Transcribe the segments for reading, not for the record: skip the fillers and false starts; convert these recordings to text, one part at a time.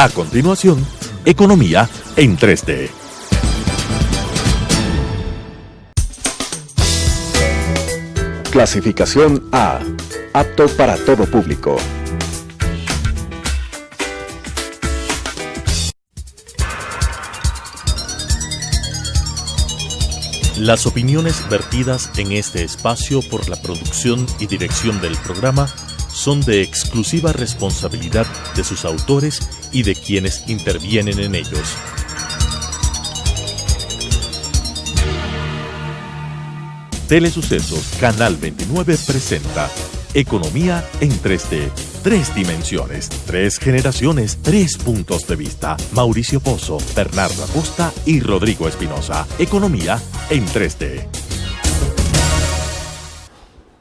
A continuación, Economía en 3D. Clasificación A. Apto para todo público. Las opiniones vertidas en este espacio por la producción y dirección del programa son de exclusiva responsabilidad de sus autores y de quienes intervienen en ellos. Telesucesos Canal 29 presenta Economía en 3D. 3 dimensiones, 3 generaciones, 3 puntos de vista. Mauricio Pozo, Bernardo Acosta y Rodrigo Espinosa. Economía en 3D.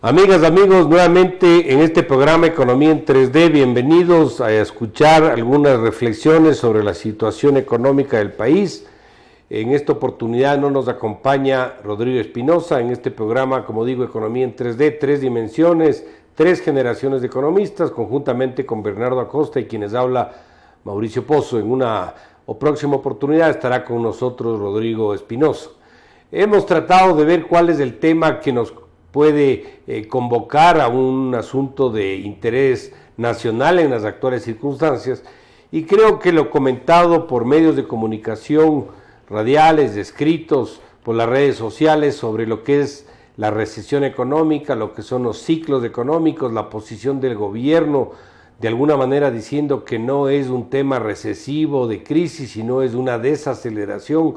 Amigas, amigos, nuevamente en este programa Economía en 3D, bienvenidos a escuchar algunas reflexiones sobre la situación económica del país. En esta oportunidad no nos acompaña Rodrigo Espinosa en este programa, como digo, Economía en 3D, 3 dimensiones, 3 generaciones de economistas, conjuntamente con Bernardo Acosta y quienes habla Mauricio Pozo. En una próxima oportunidad estará con nosotros Rodrigo Espinosa. Hemos tratado de ver cuál es el tema que nos puede convocar a un asunto de interés nacional en las actuales circunstancias, y creo que lo comentado por medios de comunicación radiales, escritos por las redes sociales sobre lo que es la recesión económica, lo que son los ciclos económicos, la posición del gobierno, de alguna manera diciendo que no es un tema recesivo de crisis, sino es una desaceleración,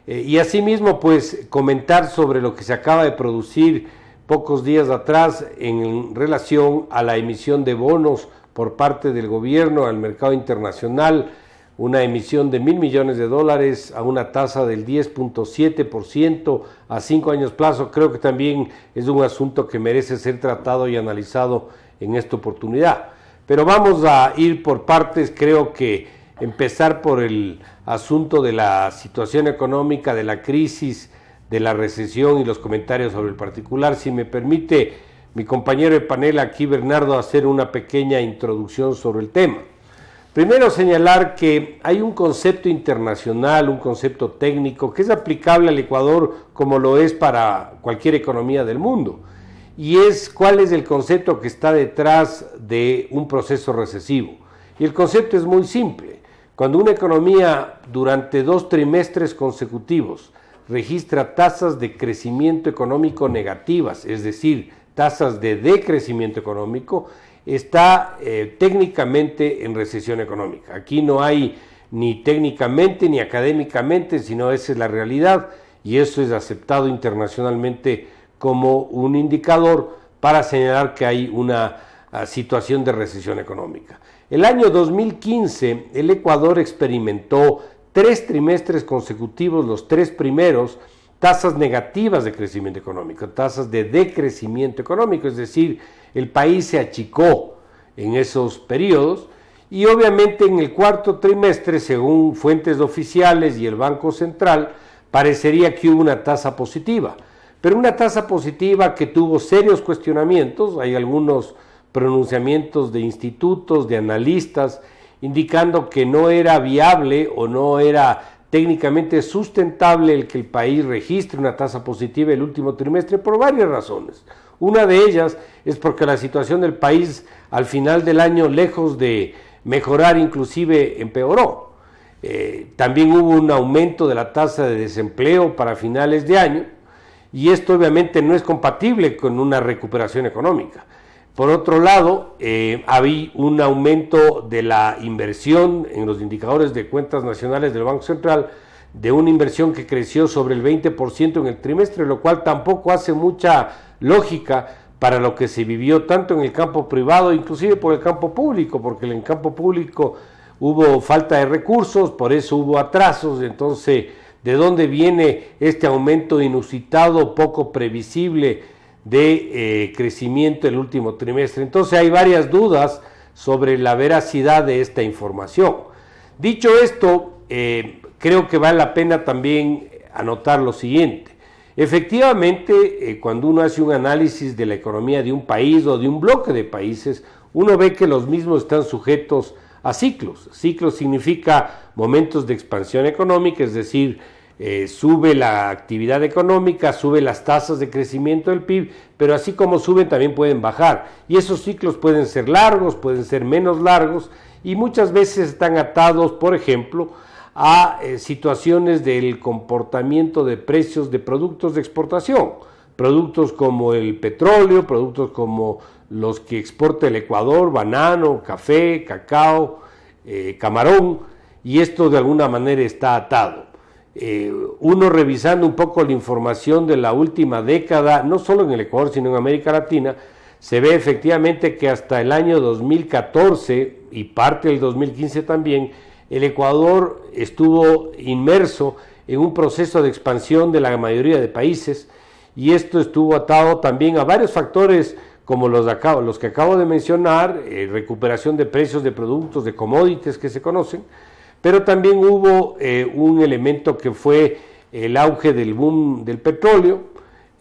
y asimismo pues comentar sobre lo que se acaba de producir pocos días atrás en relación a la emisión de bonos por parte del gobierno al mercado internacional, una emisión de $1,000 millones a una tasa del 10.7% a 5 años plazo. Creo que también es un asunto que merece ser tratado y analizado en esta oportunidad. Pero vamos a ir por partes. Creo que empezar por el asunto de la situación económica, de la crisis, de la recesión y los comentarios sobre el particular. Si me permite mi compañero de panel aquí, Bernardo, hacer una pequeña introducción sobre el tema. Primero señalar que hay un concepto internacional, un concepto técnico que es aplicable al Ecuador como lo es para cualquier economía del mundo, y es cuál es el concepto que está detrás de un proceso recesivo. Y el concepto es muy simple. Cuando una economía durante 2 trimestres consecutivos registra tasas de crecimiento económico negativas, es decir, tasas de decrecimiento económico, está técnicamente en recesión económica. Aquí no hay ni técnicamente ni académicamente, sino esa es la realidad, y eso es aceptado internacionalmente como un indicador para señalar que hay una situación de recesión económica. El año 2015, el Ecuador experimentó 3 trimestres consecutivos, los 3 primeros, tasas negativas de crecimiento económico, tasas de decrecimiento económico, es decir, el país se achicó en esos periodos, y obviamente en el 4º trimestre, según fuentes oficiales y el Banco Central, parecería que hubo una tasa positiva, pero una tasa positiva que tuvo serios cuestionamientos. Hay algunos pronunciamientos de institutos, de analistas, indicando que no era viable o no era técnicamente sustentable el que el país registre una tasa positiva el último trimestre por varias razones. Una de ellas es porque la situación del país al final del año, lejos de mejorar, inclusive empeoró. También hubo un aumento de la tasa de desempleo para finales de año, y esto obviamente no es compatible con una recuperación económica. Por otro lado, había un aumento de la inversión en los indicadores de cuentas nacionales del Banco Central, de una inversión que creció sobre el 20% en el trimestre, lo cual tampoco hace mucha lógica para lo que se vivió tanto en el campo privado, inclusive por el campo público, porque en el campo público hubo falta de recursos, por eso hubo atrasos. Entonces, ¿de dónde viene este aumento inusitado, poco previsible de crecimiento el último trimestre? Entonces hay varias dudas sobre la veracidad de esta información. Dicho esto, creo que vale la pena también anotar lo siguiente. Efectivamente, cuando uno hace un análisis de la economía de un país o de un bloque de países, uno ve que los mismos están sujetos a ciclos. Ciclos significa momentos de expansión económica, es decir, sube la actividad económica, sube las tasas de crecimiento del PIB, pero así como suben también pueden bajar. Y esos ciclos pueden ser largos, pueden ser menos largos, y muchas veces están atados, por ejemplo, a situaciones del comportamiento de precios de productos de exportación. Productos como el petróleo, productos como los que exporta el Ecuador, banano, café, cacao, camarón, y esto de alguna manera está atado. Uno revisando un poco la información de la última década, no solo en el Ecuador, sino en América Latina, se ve efectivamente que hasta el año 2014 y parte del 2015 también, el Ecuador estuvo inmerso en un proceso de expansión de la mayoría de países, y esto estuvo atado también a varios factores como los que acabo de mencionar, recuperación de precios de productos, de commodities que se conocen, pero también hubo un elemento que fue el auge del boom del petróleo,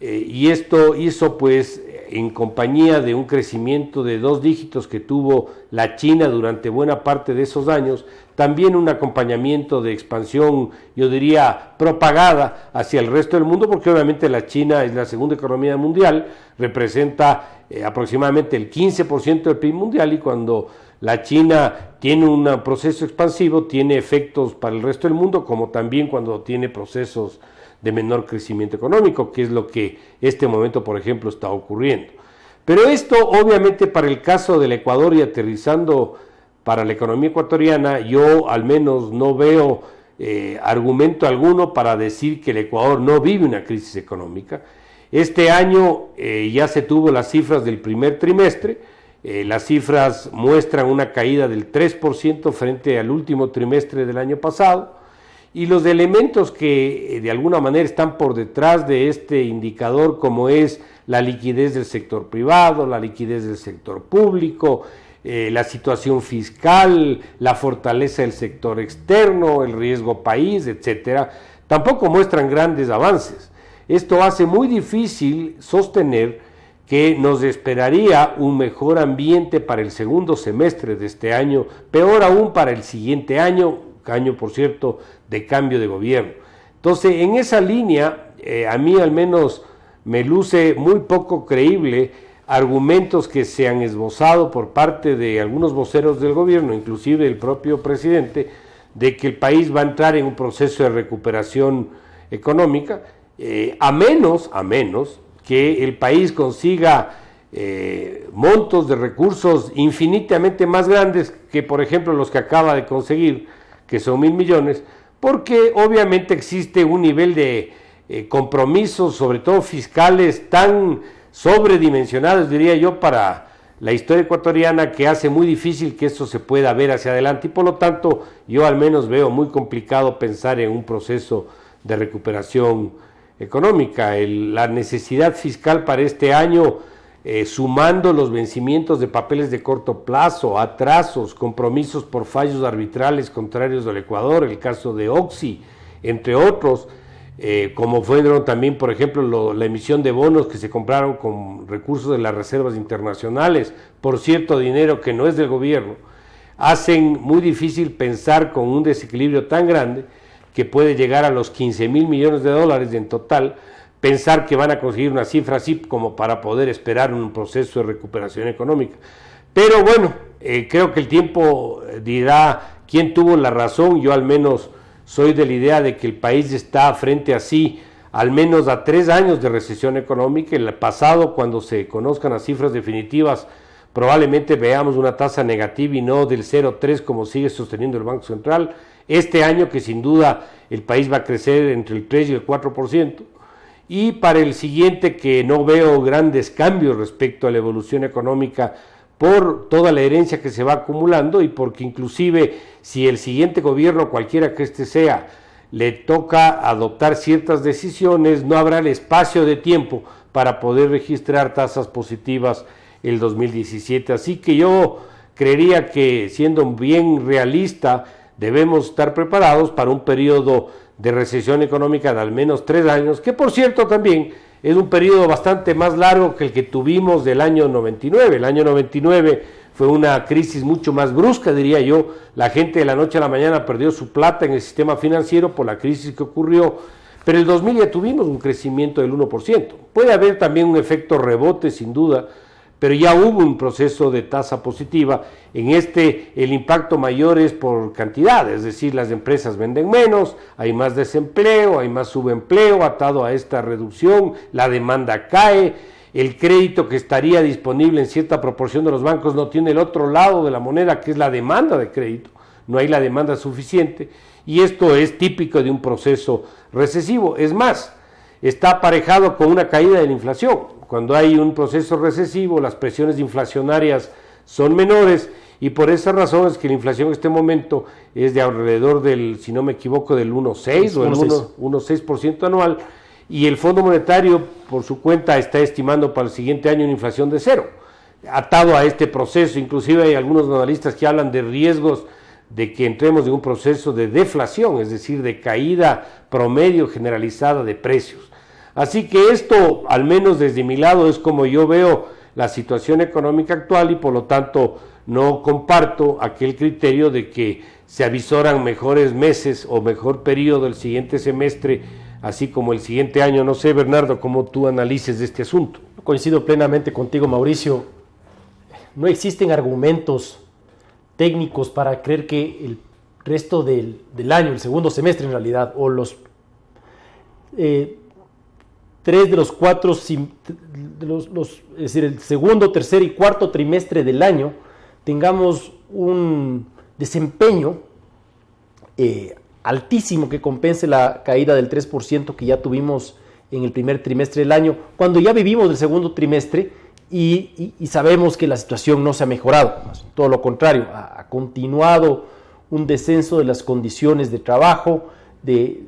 y esto hizo pues en compañía de un crecimiento de 2 dígitos que tuvo la China durante buena parte de esos años, también un acompañamiento de expansión, yo diría, propagada hacia el resto del mundo, porque obviamente la China es la segunda economía mundial, representa aproximadamente el 15% del PIB mundial, y cuando la China tiene un proceso expansivo, tiene efectos para el resto del mundo, como también cuando tiene procesos de menor crecimiento económico, que es lo que este momento, por ejemplo, está ocurriendo. Pero esto, obviamente, para el caso del Ecuador y aterrizando para la economía ecuatoriana, yo al menos no veo argumento alguno para decir que el Ecuador no vive una crisis económica. Este año ya se tuvo las cifras del primer trimestre, las cifras muestran una caída del 3% frente al último trimestre del año pasado, y los elementos que de alguna manera están por detrás de este indicador, como es la liquidez del sector privado, la liquidez del sector público, la situación fiscal, la fortaleza del sector externo, el riesgo país, etcétera, tampoco muestran grandes avances. Esto hace muy difícil sostener que nos esperaría un mejor ambiente para el segundo semestre de este año, peor aún para el siguiente año por cierto, de cambio de gobierno. Entonces, en esa línea, a mí al menos me luce muy poco creíble argumentos que se han esbozado por parte de algunos voceros del gobierno, inclusive el propio presidente, de que el país va a entrar en un proceso de recuperación económica, a menos que el país consiga montos de recursos infinitamente más grandes que, por ejemplo, los que acaba de conseguir, que son 1.000 millones, porque obviamente existe un nivel de compromisos, sobre todo fiscales, tan sobredimensionados, diría yo, para la historia ecuatoriana, que hace muy difícil que esto se pueda ver hacia adelante, y por lo tanto yo al menos veo muy complicado pensar en un proceso de recuperación económica. La necesidad fiscal para este año, sumando los vencimientos de papeles de corto plazo, atrasos, compromisos por fallos arbitrales contrarios del Ecuador, el caso de Oxy, entre otros, como fueron también, por ejemplo, la emisión de bonos que se compraron con recursos de las reservas internacionales, por cierto dinero que no es del gobierno, hacen muy difícil pensar con un desequilibrio tan grande, que puede llegar a los 15.000 millones de dólares en total, pensar que van a conseguir una cifra así como para poder esperar un proceso de recuperación económica. Pero bueno, creo que el tiempo dirá quién tuvo la razón. Yo al menos soy de la idea de que el país está frente a sí, al menos a 3 años de recesión económica. El pasado, cuando se conozcan las cifras definitivas, probablemente veamos una tasa negativa y no del 0,3 como sigue sosteniendo el Banco Central. Este año, que sin duda el país va a crecer entre el 3 y el 4%, y para el siguiente, que no veo grandes cambios respecto a la evolución económica por toda la herencia que se va acumulando, y porque inclusive si el siguiente gobierno, cualquiera que este sea, le toca adoptar ciertas decisiones, no habrá el espacio de tiempo para poder registrar tasas positivas el 2017. Así que yo creería que, siendo bien realista, debemos estar preparados para un periodo de recesión económica de al menos 3 años, que por cierto también es un periodo bastante más largo que el que tuvimos del año 99. El año 99 fue una crisis mucho más brusca, diría yo. La gente de la noche a la mañana perdió su plata en el sistema financiero por la crisis que ocurrió, pero en el 2000 ya tuvimos un crecimiento del 1%. Puede haber también un efecto rebote, sin duda, pero ya hubo un proceso de tasa positiva. En el impacto mayor es por cantidad, es decir, las empresas venden menos, hay más desempleo, hay más subempleo atado a esta reducción, la demanda cae, el crédito que estaría disponible en cierta proporción de los bancos no tiene el otro lado de la moneda, que es la demanda de crédito, no hay la demanda suficiente, y esto es típico de un proceso recesivo. Es más, está aparejado con una caída de la inflación. Cuando hay un proceso recesivo, las presiones inflacionarias son menores, y por esa razón es que la inflación en este momento es de alrededor del, si no me equivoco, del 1,6 o el 1,6% anual, y el Fondo Monetario por su cuenta está estimando para el siguiente año una inflación de 0, atado a este proceso. Inclusive hay algunos analistas que hablan de riesgos de que entremos en un proceso de deflación, es decir, de caída promedio generalizada de precios. Así que esto, al menos desde mi lado, es como yo veo la situación económica actual, y por lo tanto no comparto aquel criterio de que se avisoran mejores meses o mejor periodo el siguiente semestre, así como el siguiente año. No sé, Bernardo, cómo tú analices este asunto. Coincido plenamente contigo, Mauricio. No existen argumentos técnicos para creer que el resto del año, el segundo semestre en realidad, o los 3 de los 4, es decir, el segundo, tercer y cuarto trimestre del año, tengamos un desempeño altísimo que compense la caída del 3% que ya tuvimos en el primer trimestre del año, cuando ya vivimos el segundo trimestre y sabemos que la situación no se ha mejorado, todo lo contrario, ha continuado un descenso de las condiciones de trabajo, de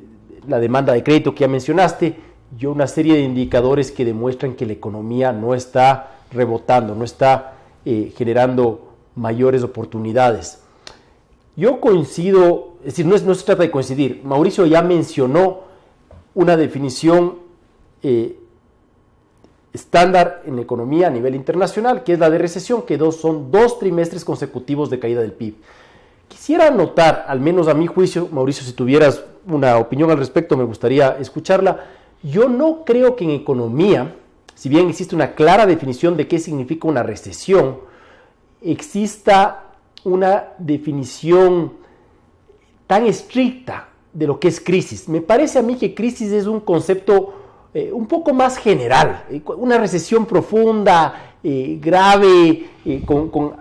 la demanda de crédito que ya mencionaste, y una serie de indicadores que demuestran que la economía no está rebotando, no está generando mayores oportunidades. Yo coincido, es decir, no se trata de coincidir. Mauricio ya mencionó una definición estándar en economía a nivel internacional, que es la de recesión, que son 2 trimestres consecutivos de caída del PIB. Quisiera notar, al menos a mi juicio, Mauricio, si tuvieras una opinión al respecto, me gustaría escucharla. Yo no creo que en economía, si bien existe una clara definición de qué significa una recesión, exista una definición tan estricta de lo que es crisis. Me parece a mí que crisis es un concepto un poco más general, una recesión profunda, grave, con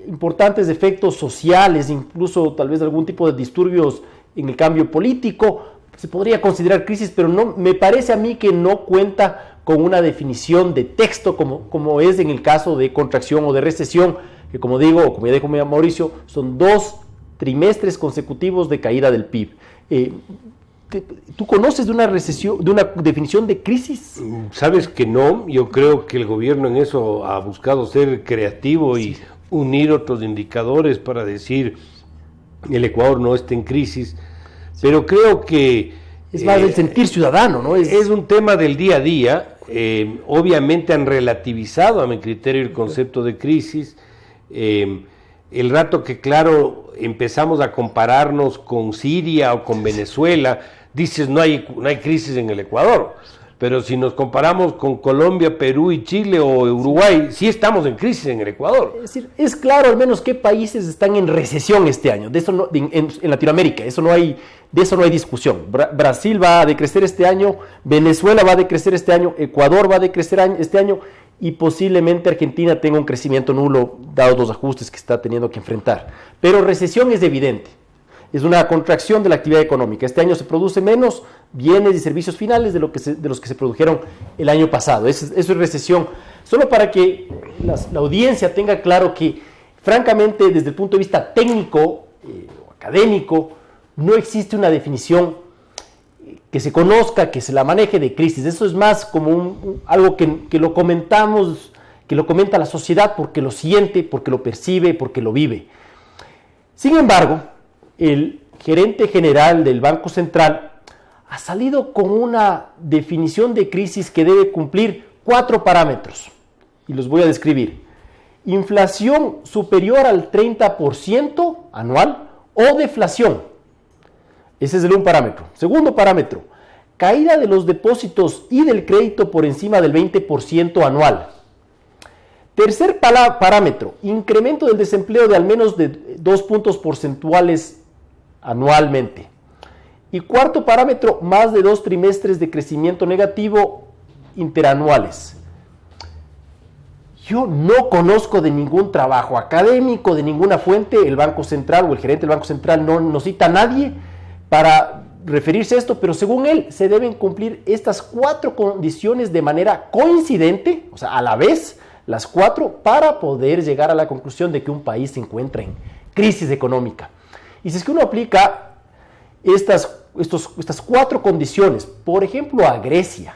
importantes efectos sociales, incluso tal vez algún tipo de disturbios en el cambio político, se podría considerar crisis, pero no, me parece a mí que no cuenta con una definición de texto como es en el caso de contracción o de recesión, que como digo, o como ya dijo Mauricio, son 2 trimestres consecutivos de caída del PIB. ¿Tú conoces de una recesión, de una definición de crisis? Sabes que no, yo creo que el gobierno en eso ha buscado ser creativo y unir otros indicadores para decir el Ecuador no está en crisis, pero creo que es más del sentir ciudadano, ¿no? Es un tema del día a día. Obviamente han relativizado a mi criterio el concepto de crisis. El rato que, claro, empezamos a compararnos con Siria o con Venezuela, dices no hay crisis en el Ecuador, pero si nos comparamos con Colombia, Perú y Chile o Uruguay, sí estamos en crisis en el Ecuador. Es decir, es claro al menos qué países están en recesión este año, de eso no, en Latinoamérica, de eso no hay discusión. Brasil va a decrecer este año, Venezuela va a decrecer este año, Ecuador va a decrecer este año, y posiblemente Argentina tenga un crecimiento nulo, dados los ajustes que está teniendo que enfrentar. Pero recesión es evidente, es una contracción de la actividad económica. Este año se produce menos bienes y servicios finales de los que se produjeron el año pasado. Eso es recesión. Solo para que la audiencia tenga claro que, francamente, desde el punto de vista técnico o académico, no existe una definición que se conozca, que se la maneje de crisis. Eso es más como algo que lo comentamos, que lo comenta la sociedad porque lo siente, porque lo percibe, porque lo vive. Sin embargo, el gerente general del Banco Central ha salido con una definición de crisis que debe cumplir 4 parámetros, y los voy a describir. inflación superior al 30% anual o deflación. Ese es el un parámetro. Segundo parámetro, caída de los depósitos y del crédito por encima del 20% anual. Tercer parámetro, incremento del desempleo de al menos de 2 puntos porcentuales anualmente. Y cuarto parámetro, más de 2 trimestres de crecimiento negativo interanuales. Yo no conozco de ningún trabajo académico, de ninguna fuente, el Banco Central o el gerente del Banco Central no cita a nadie para referirse a esto, pero según él se deben cumplir estas 4 condiciones de manera coincidente, o sea, a la vez, las 4, para poder llegar a la conclusión de que un país se encuentra en crisis económica. Y si es que uno aplica estas 4 condiciones, por ejemplo, a Grecia,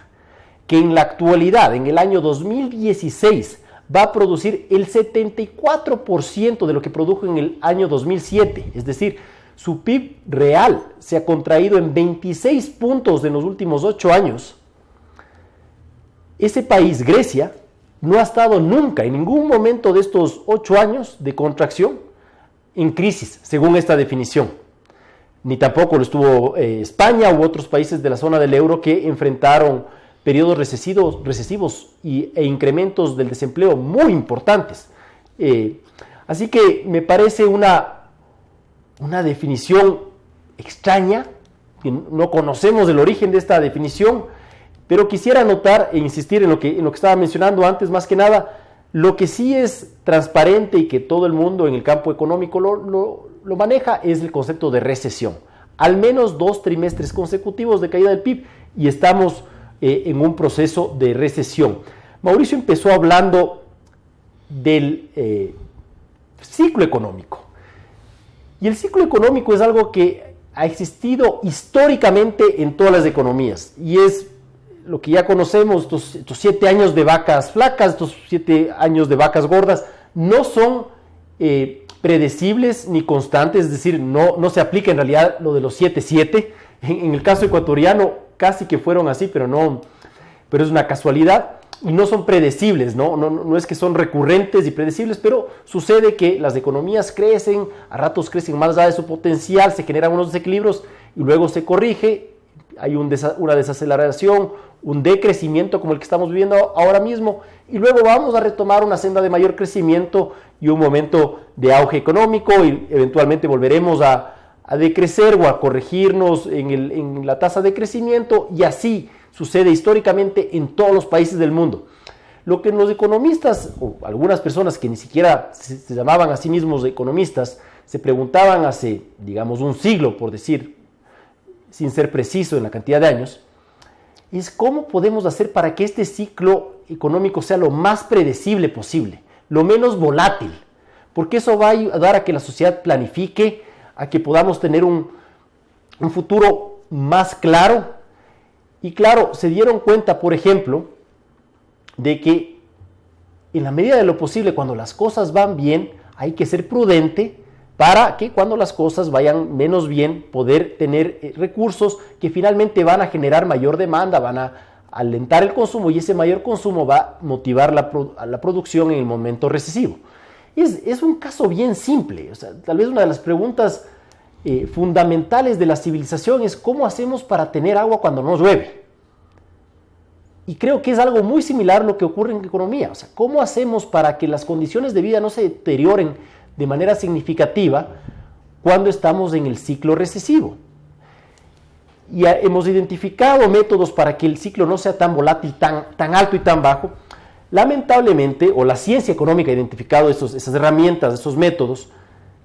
que en la actualidad, en el año 2016, va a producir el 74% de lo que produjo en el año 2007, es decir, su PIB real se ha contraído en 26 puntos en los últimos 8 años. Ese país, Grecia, no ha estado nunca, en ningún momento de estos 8 años de contracción, en crisis, según esta definición. Ni tampoco lo estuvo España u otros países de la zona del euro que enfrentaron periodos recesivos e incrementos del desempleo muy importantes. Así que me parece una definición extraña, que no conocemos el origen de esta definición, pero quisiera notar e insistir en lo que estaba mencionando antes, más que nada, lo que sí es transparente y que todo el mundo en el campo económico lo maneja es el concepto de recesión. Al menos 2 trimestres consecutivos de caída del PIB y estamos en un proceso de recesión. Mauricio empezó hablando del ciclo económico. Y el ciclo económico es algo que ha existido históricamente en todas las economías. Y es lo que ya conocemos, estos 7 años de vacas flacas, estos 7 años de vacas gordas, no son predecibles ni constantes, es decir, no se aplica en realidad lo de los 7-7. En el caso ecuatoriano casi que fueron así, pero es una casualidad. Y no son predecibles, no es que son recurrentes y predecibles, pero sucede que las economías crecen, a ratos crecen más allá de su potencial, se generan unos desequilibrios y luego se corrige, hay una desaceleración, un decrecimiento como el que estamos viviendo ahora mismo, y luego vamos a retomar una senda de mayor crecimiento y un momento de auge económico, y eventualmente volveremos a decrecer o a corregirnos en la tasa de crecimiento, y así sucede históricamente en todos los países del mundo. Lo que los economistas, o algunas personas que ni siquiera se llamaban a sí mismos economistas, se preguntaban hace, digamos, un siglo, por decir, sin ser preciso en la cantidad de años, es cómo podemos hacer para que este ciclo económico sea lo más predecible posible, lo menos volátil, porque eso va a ayudar a que la sociedad planifique, a que podamos tener un futuro más claro. Y claro, se dieron cuenta, por ejemplo, de que en la medida de lo posible, cuando las cosas van bien, hay que ser prudente para que cuando las cosas vayan menos bien, poder tener recursos que finalmente van a generar mayor demanda, van a alentar el consumo, y ese mayor consumo va a motivar la producción en el momento recesivo. Es un caso bien simple, o sea, tal vez una de las preguntas fundamentales de la civilización es cómo hacemos para tener agua cuando no llueve. Y creo que es algo muy similar a lo que ocurre en economía. O sea, ¿cómo hacemos para que las condiciones de vida no se deterioren de manera significativa cuando estamos en el ciclo recesivo? Y hemos identificado métodos para que el ciclo no sea tan volátil, tan alto y tan bajo. Lamentablemente, o la ciencia económica ha identificado esas herramientas, esos métodos,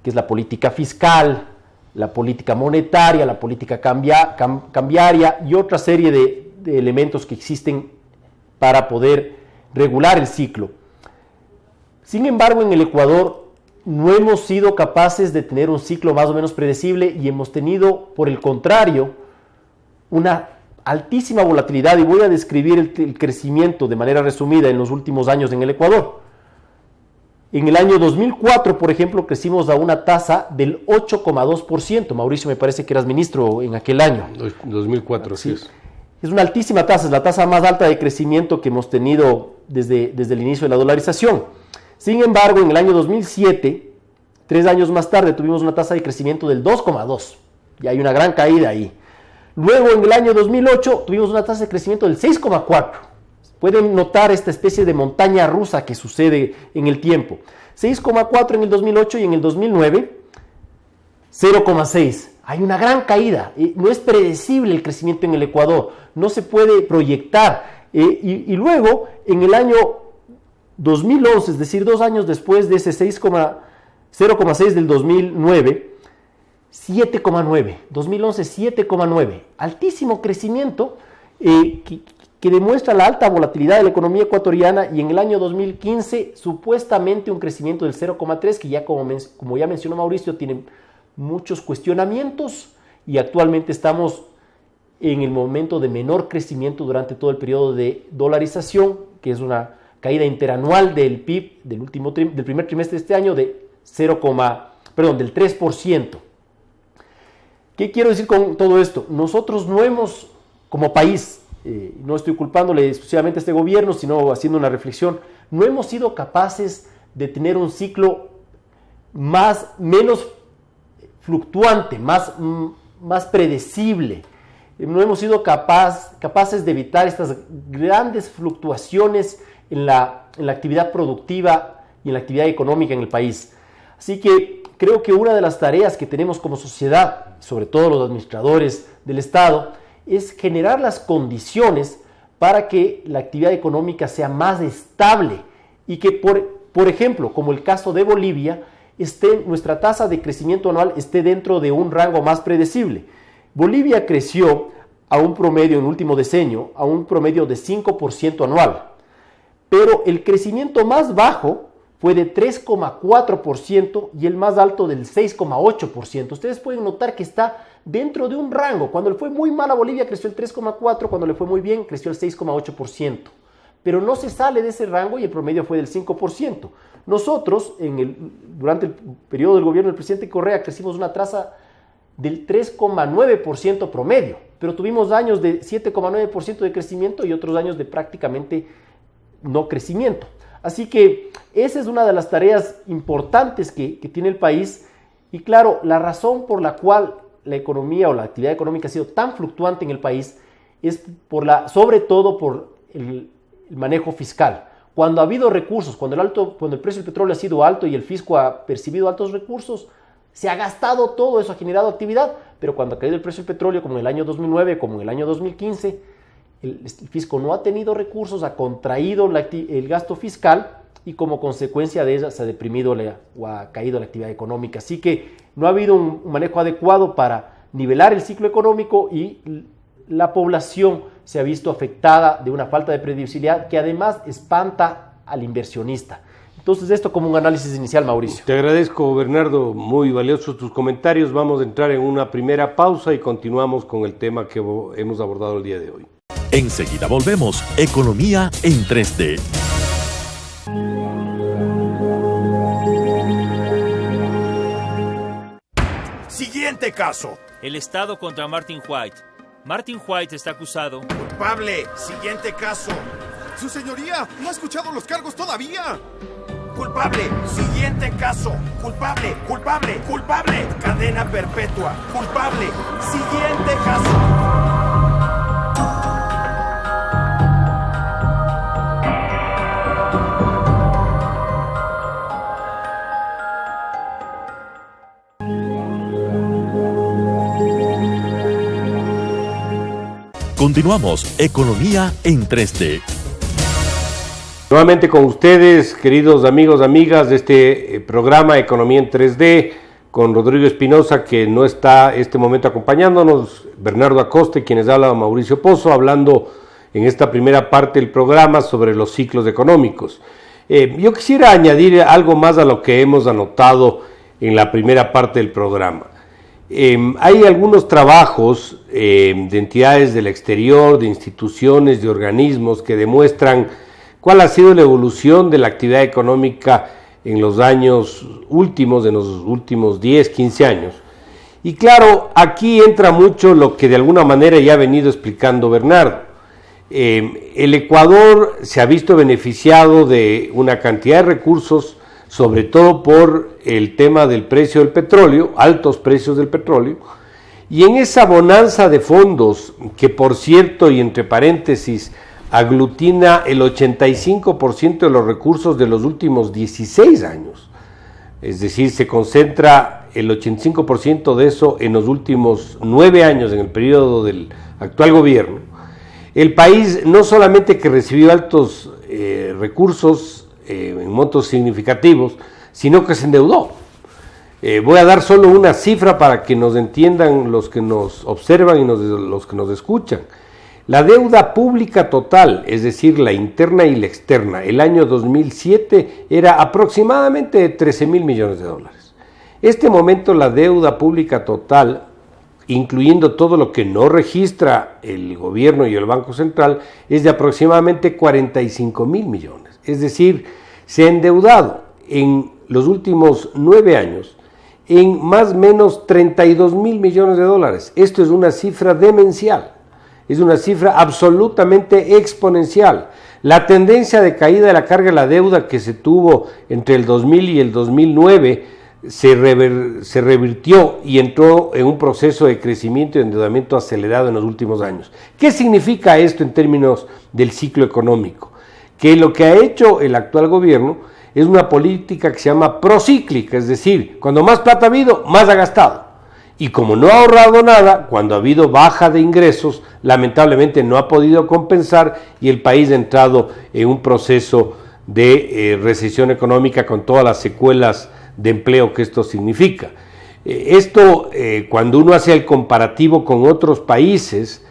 que es la política fiscal, la política monetaria, la política cambiaria y otra serie de elementos que existen para poder regular el ciclo. Sin embargo, en el Ecuador no hemos sido capaces de tener un ciclo más o menos predecible y hemos tenido, por el contrario, una altísima volatilidad, y voy a describir el crecimiento de manera resumida en los últimos años en el Ecuador. En el año 2004, por ejemplo, crecimos a una tasa del 8,2%. Mauricio, me parece que eras ministro en aquel año. 2004, sí. Es una altísima tasa, es la tasa más alta de crecimiento que hemos tenido desde el inicio de la dolarización. Sin embargo, en el año 2007, 3 años más tarde, tuvimos una tasa de crecimiento del 2,2 y hay una gran caída ahí. Luego, en el año 2008, tuvimos una tasa de crecimiento del 6,4. Pueden notar esta especie de montaña rusa que sucede en el tiempo. 6,4 en el 2008 y en el 2009, 0,6. Hay una gran caída. No es predecible el crecimiento en el Ecuador. No se puede proyectar. Y luego, en el año 2011, es decir, 2 años después de ese 0,6 del 2009, 7,9. 2011, 7,9. Altísimo crecimiento que demuestra la alta volatilidad de la economía ecuatoriana, y en el año 2015 supuestamente un crecimiento del 0,3 que ya como ya mencionó Mauricio tiene muchos cuestionamientos, y actualmente estamos en el momento de menor crecimiento durante todo el periodo de dolarización, que es una caída interanual del PIB del primer trimestre de este año de del 3%. ¿Qué quiero decir con todo esto? Nosotros no hemos, como país, no estoy culpándole exclusivamente a este gobierno, sino haciendo una reflexión, no hemos sido capaces de tener un ciclo menos fluctuante, más predecible. No hemos sido capaces de evitar estas grandes fluctuaciones en la actividad productiva y en la actividad económica en el país. Así que creo que una de las tareas que tenemos como sociedad, sobre todo los administradores del Estado, es generar las condiciones para que la actividad económica sea más estable y que, por ejemplo, como el caso de Bolivia, nuestra tasa de crecimiento anual esté dentro de un rango más predecible. Bolivia creció a un promedio en el último decenio, a un promedio de 5% anual, pero el crecimiento más bajo fue de 3,4% y el más alto del 6,8%. Ustedes pueden notar que está dentro de un rango. Cuando le fue muy mal a Bolivia creció el 3,4%, cuando le fue muy bien creció el 6,8%. Pero no se sale de ese rango y el promedio fue del 5%. Nosotros, durante el periodo del gobierno del presidente Correa, crecimos una tasa del 3,9% promedio, pero tuvimos años de 7,9% de crecimiento y otros años de prácticamente no crecimiento. Así que esa es una de las tareas importantes que tiene el país, y claro, la razón por la cual la economía o la actividad económica ha sido tan fluctuante en el país es sobre todo por el manejo fiscal. Cuando ha habido recursos, cuando el precio del petróleo ha sido alto y el fisco ha percibido altos recursos, se ha gastado todo eso, ha generado actividad, pero cuando ha caído el precio del petróleo, como en el año 2009, como en el año 2015, el fisco no ha tenido recursos, ha contraído el gasto fiscal y como consecuencia de ella se ha deprimido o ha caído la actividad económica. Así que no ha habido un manejo adecuado para nivelar el ciclo económico y la población se ha visto afectada de una falta de previsibilidad que además espanta al inversionista. Entonces, esto como un análisis inicial, Mauricio. Te agradezco, Bernardo, muy valiosos tus comentarios. Vamos a entrar en una primera pausa y continuamos con el tema que hemos abordado el día de hoy. Enseguida volvemos. Economía en 3D. Siguiente caso. El Estado contra Martin White. Martin White está acusado. Culpable. Siguiente caso. ¡Su señoría! ¡No ha escuchado los cargos todavía! Culpable. Siguiente caso. Culpable. Culpable. Culpable. Cadena perpetua. Culpable. Siguiente caso. Continuamos. Economía en 3D. Nuevamente con ustedes, queridos amigos, amigas de este programa Economía en 3D, con Rodrigo Espinosa, que no está este momento acompañándonos, Bernardo Acosta y quienes habla Mauricio Pozo, hablando en esta primera parte del programa sobre los ciclos económicos. Yo quisiera añadir algo más a lo que hemos anotado en la primera parte del programa. Hay algunos trabajos de entidades del exterior, de instituciones, de organismos que demuestran cuál ha sido la evolución de la actividad económica en los años últimos, en los últimos 10, 15 años. Y claro, aquí entra mucho lo que de alguna manera ya ha venido explicando Bernardo. El Ecuador se ha visto beneficiado de una cantidad de recursos, sobre todo por el tema del precio del petróleo, altos precios del petróleo, y en esa bonanza de fondos, que por cierto, y entre paréntesis, aglutina el 85% de los recursos de los últimos 16 años, es decir, se concentra el 85% de eso en los últimos 9 años, en el periodo del actual gobierno. El país no solamente que recibió altos recursos en montos significativos, sino que se endeudó. Voy a dar solo una cifra para que nos entiendan los que nos observan y los que nos escuchan. La deuda pública total, es decir, la interna y la externa, el año 2007 era aproximadamente de 13,000 millones de dólares. Este momento la deuda pública total, incluyendo todo lo que no registra el gobierno y el Banco Central, es de aproximadamente 45,000 millones. Es decir, se ha endeudado en los últimos 9 años en más o menos 32,000 millones de dólares. Esto es una cifra demencial, es una cifra absolutamente exponencial. La tendencia de caída de la carga de la deuda que se tuvo entre el 2000 y el 2009 se revirtió y entró en un proceso de crecimiento y endeudamiento acelerado en los últimos años. ¿Qué significa esto en términos del ciclo económico? Que lo que ha hecho el actual gobierno es una política que se llama procíclica, es decir, cuando más plata ha habido, más ha gastado. Y como no ha ahorrado nada, cuando ha habido baja de ingresos, lamentablemente no ha podido compensar y el país ha entrado en un proceso de recesión económica con todas las secuelas de empleo que esto significa. Cuando uno hace el comparativo con otros países,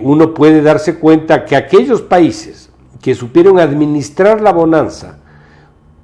uno puede darse cuenta que aquellos países que supieron administrar la bonanza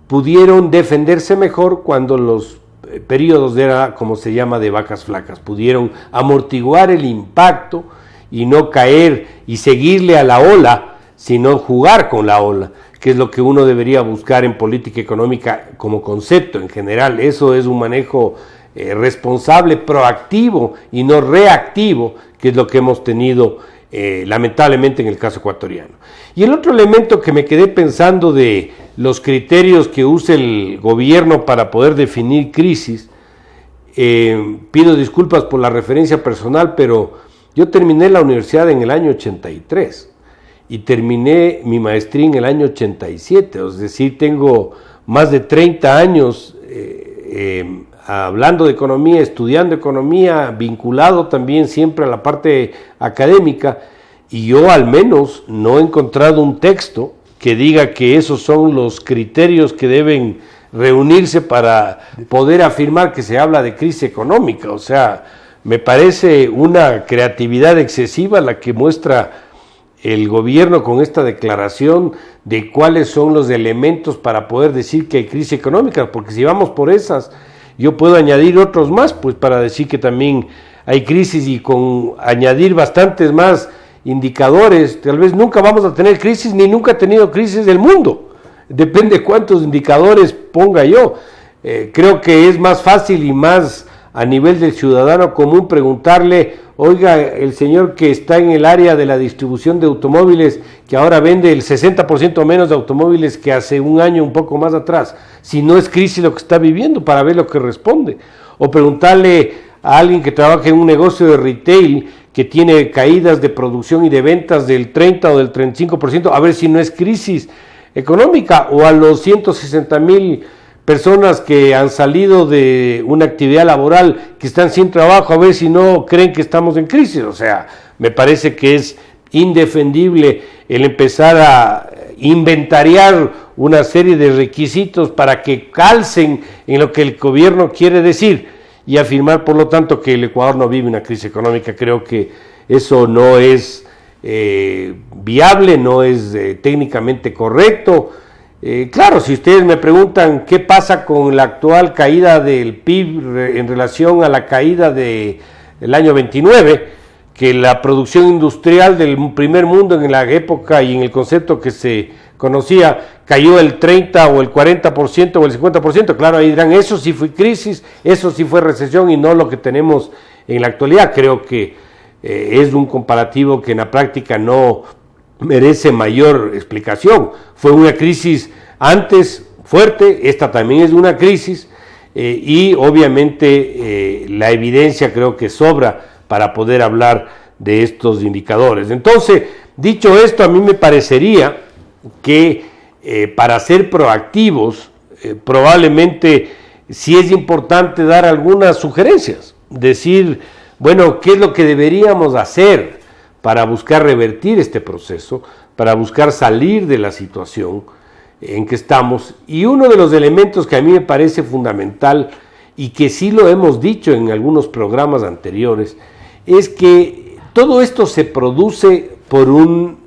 pudieron defenderse mejor cuando los periodos era, como se llama, de vacas flacas, pudieron amortiguar el impacto y no caer y seguirle a la ola, sino jugar con la ola, que es lo que uno debería buscar en política económica como concepto en general. Eso es un manejo responsable, proactivo y no reactivo, que es lo que hemos tenido lamentablemente en el caso ecuatoriano. Y el otro elemento que me quedé pensando de los criterios que usa el gobierno para poder definir crisis, pido disculpas por la referencia personal, pero yo terminé la universidad en el año 83 y terminé mi maestría en el año 87, es decir, tengo más de 30 años hablando de economía, estudiando economía, vinculado también siempre a la parte académica, y yo al menos no he encontrado un texto que diga que esos son los criterios que deben reunirse para poder afirmar que se habla de crisis económica. O sea, me parece una creatividad excesiva la que muestra el gobierno con esta declaración de cuáles son los elementos para poder decir que hay crisis económica, porque si vamos por esas, yo puedo añadir otros más, pues para decir que también hay crisis, y con añadir bastantes más indicadores, tal vez nunca vamos a tener crisis, ni nunca ha tenido crisis del mundo. Depende cuántos indicadores ponga yo. Creo que es más fácil y más a nivel del ciudadano común preguntarle: oiga, el señor que está en el área de la distribución de automóviles, que ahora vende el 60% menos de automóviles que hace un año, un poco más atrás, si no es crisis lo que está viviendo, para ver lo que responde. O preguntarle a alguien que trabaja en un negocio de retail que tiene caídas de producción y de ventas del 30 o del 35%, a ver si no es crisis económica. O a los 160,000 personas que han salido de una actividad laboral, que están sin trabajo, a ver si no creen que estamos en crisis. O sea, me parece que es indefendible el empezar a inventariar una serie de requisitos para que calcen en lo que el gobierno quiere decir y afirmar, por lo tanto, que el Ecuador no vive una crisis económica. Creo que eso no es viable, no es técnicamente correcto. Claro, si ustedes me preguntan qué pasa con la actual caída del PIB en relación a la caída del año 29, que la producción industrial del primer mundo en la época y en el concepto que se conocía cayó el 30 o el 40% o el 50%, claro, ahí dirán, eso sí fue crisis, eso sí fue recesión y no lo que tenemos en la actualidad. Creo que es un comparativo que en la práctica no merece mayor explicación. Fue una crisis antes fuerte, esta también es una crisis, y obviamente la evidencia creo que sobra para poder hablar de estos indicadores. Entonces, dicho esto, a mí me parecería que para ser proactivos, probablemente sí es importante dar algunas sugerencias, decir, bueno, ¿qué es lo que deberíamos hacer para buscar revertir este proceso, para buscar salir de la situación en que estamos? Y uno de los elementos que a mí me parece fundamental y que sí lo hemos dicho en algunos programas anteriores, es que todo esto se produce por un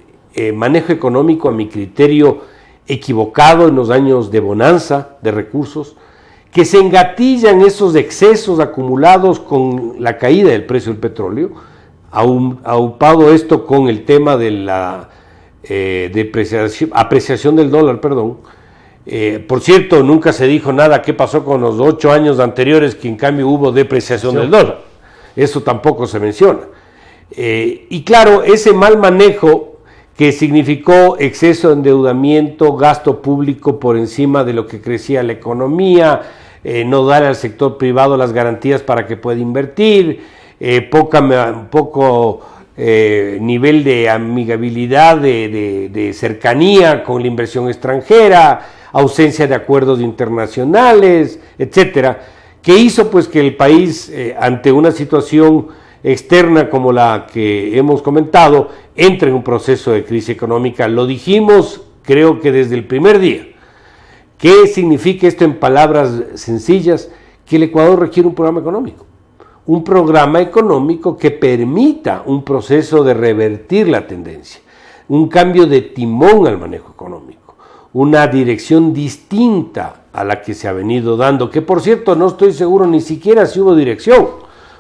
manejo económico, a mi criterio, equivocado en los años de bonanza de recursos, que se engatillan esos excesos acumulados con la caída del precio del petróleo, aupado esto con el tema de la apreciación del dólar, por cierto, nunca se dijo nada qué pasó con los 8 años anteriores que en cambio hubo depreciación del dólar, eso tampoco se menciona. Y claro, ese mal manejo que significó exceso de endeudamiento, gasto público por encima de lo que crecía la economía, no dar al sector privado las garantías para que pueda invertir, poco nivel de amigabilidad, de cercanía con la inversión extranjera, ausencia de acuerdos internacionales, etcétera, que hizo pues que el país ante una situación externa como la que hemos comentado, entra en un proceso de crisis económica. Lo dijimos, creo que desde el primer día. ¿Qué significa esto en palabras sencillas? Que el Ecuador requiere un programa económico. Un programa económico que permita un proceso de revertir la tendencia, un cambio de timón al manejo económico, una dirección distinta a la que se ha venido dando, que por cierto no estoy seguro ni siquiera si hubo dirección,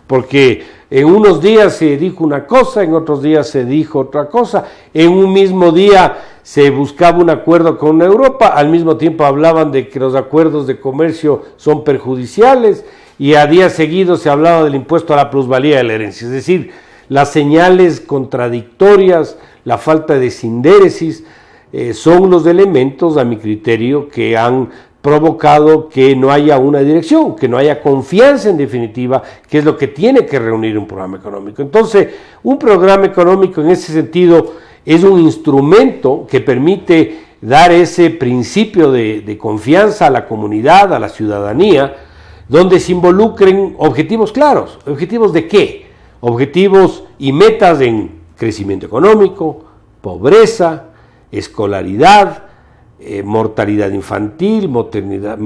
porque en unos días se dijo una cosa, en otros días se dijo otra cosa, en un mismo día se buscaba un acuerdo con Europa, al mismo tiempo hablaban de que los acuerdos de comercio son perjudiciales y a días seguidos se hablaba del impuesto a la plusvalía de la herencia. Es decir, las señales contradictorias, la falta de sindéresis son los elementos, a mi criterio, que han provocado que no haya una dirección, que no haya confianza en definitiva, que es lo que tiene que reunir un programa económico. Entonces, un programa económico en ese sentido es un instrumento que permite dar ese principio de confianza a la comunidad, a la ciudadanía, donde se involucren objetivos claros. ¿Objetivos de qué? Objetivos y metas en crecimiento económico, pobreza, escolaridad, mortalidad infantil, mortalidad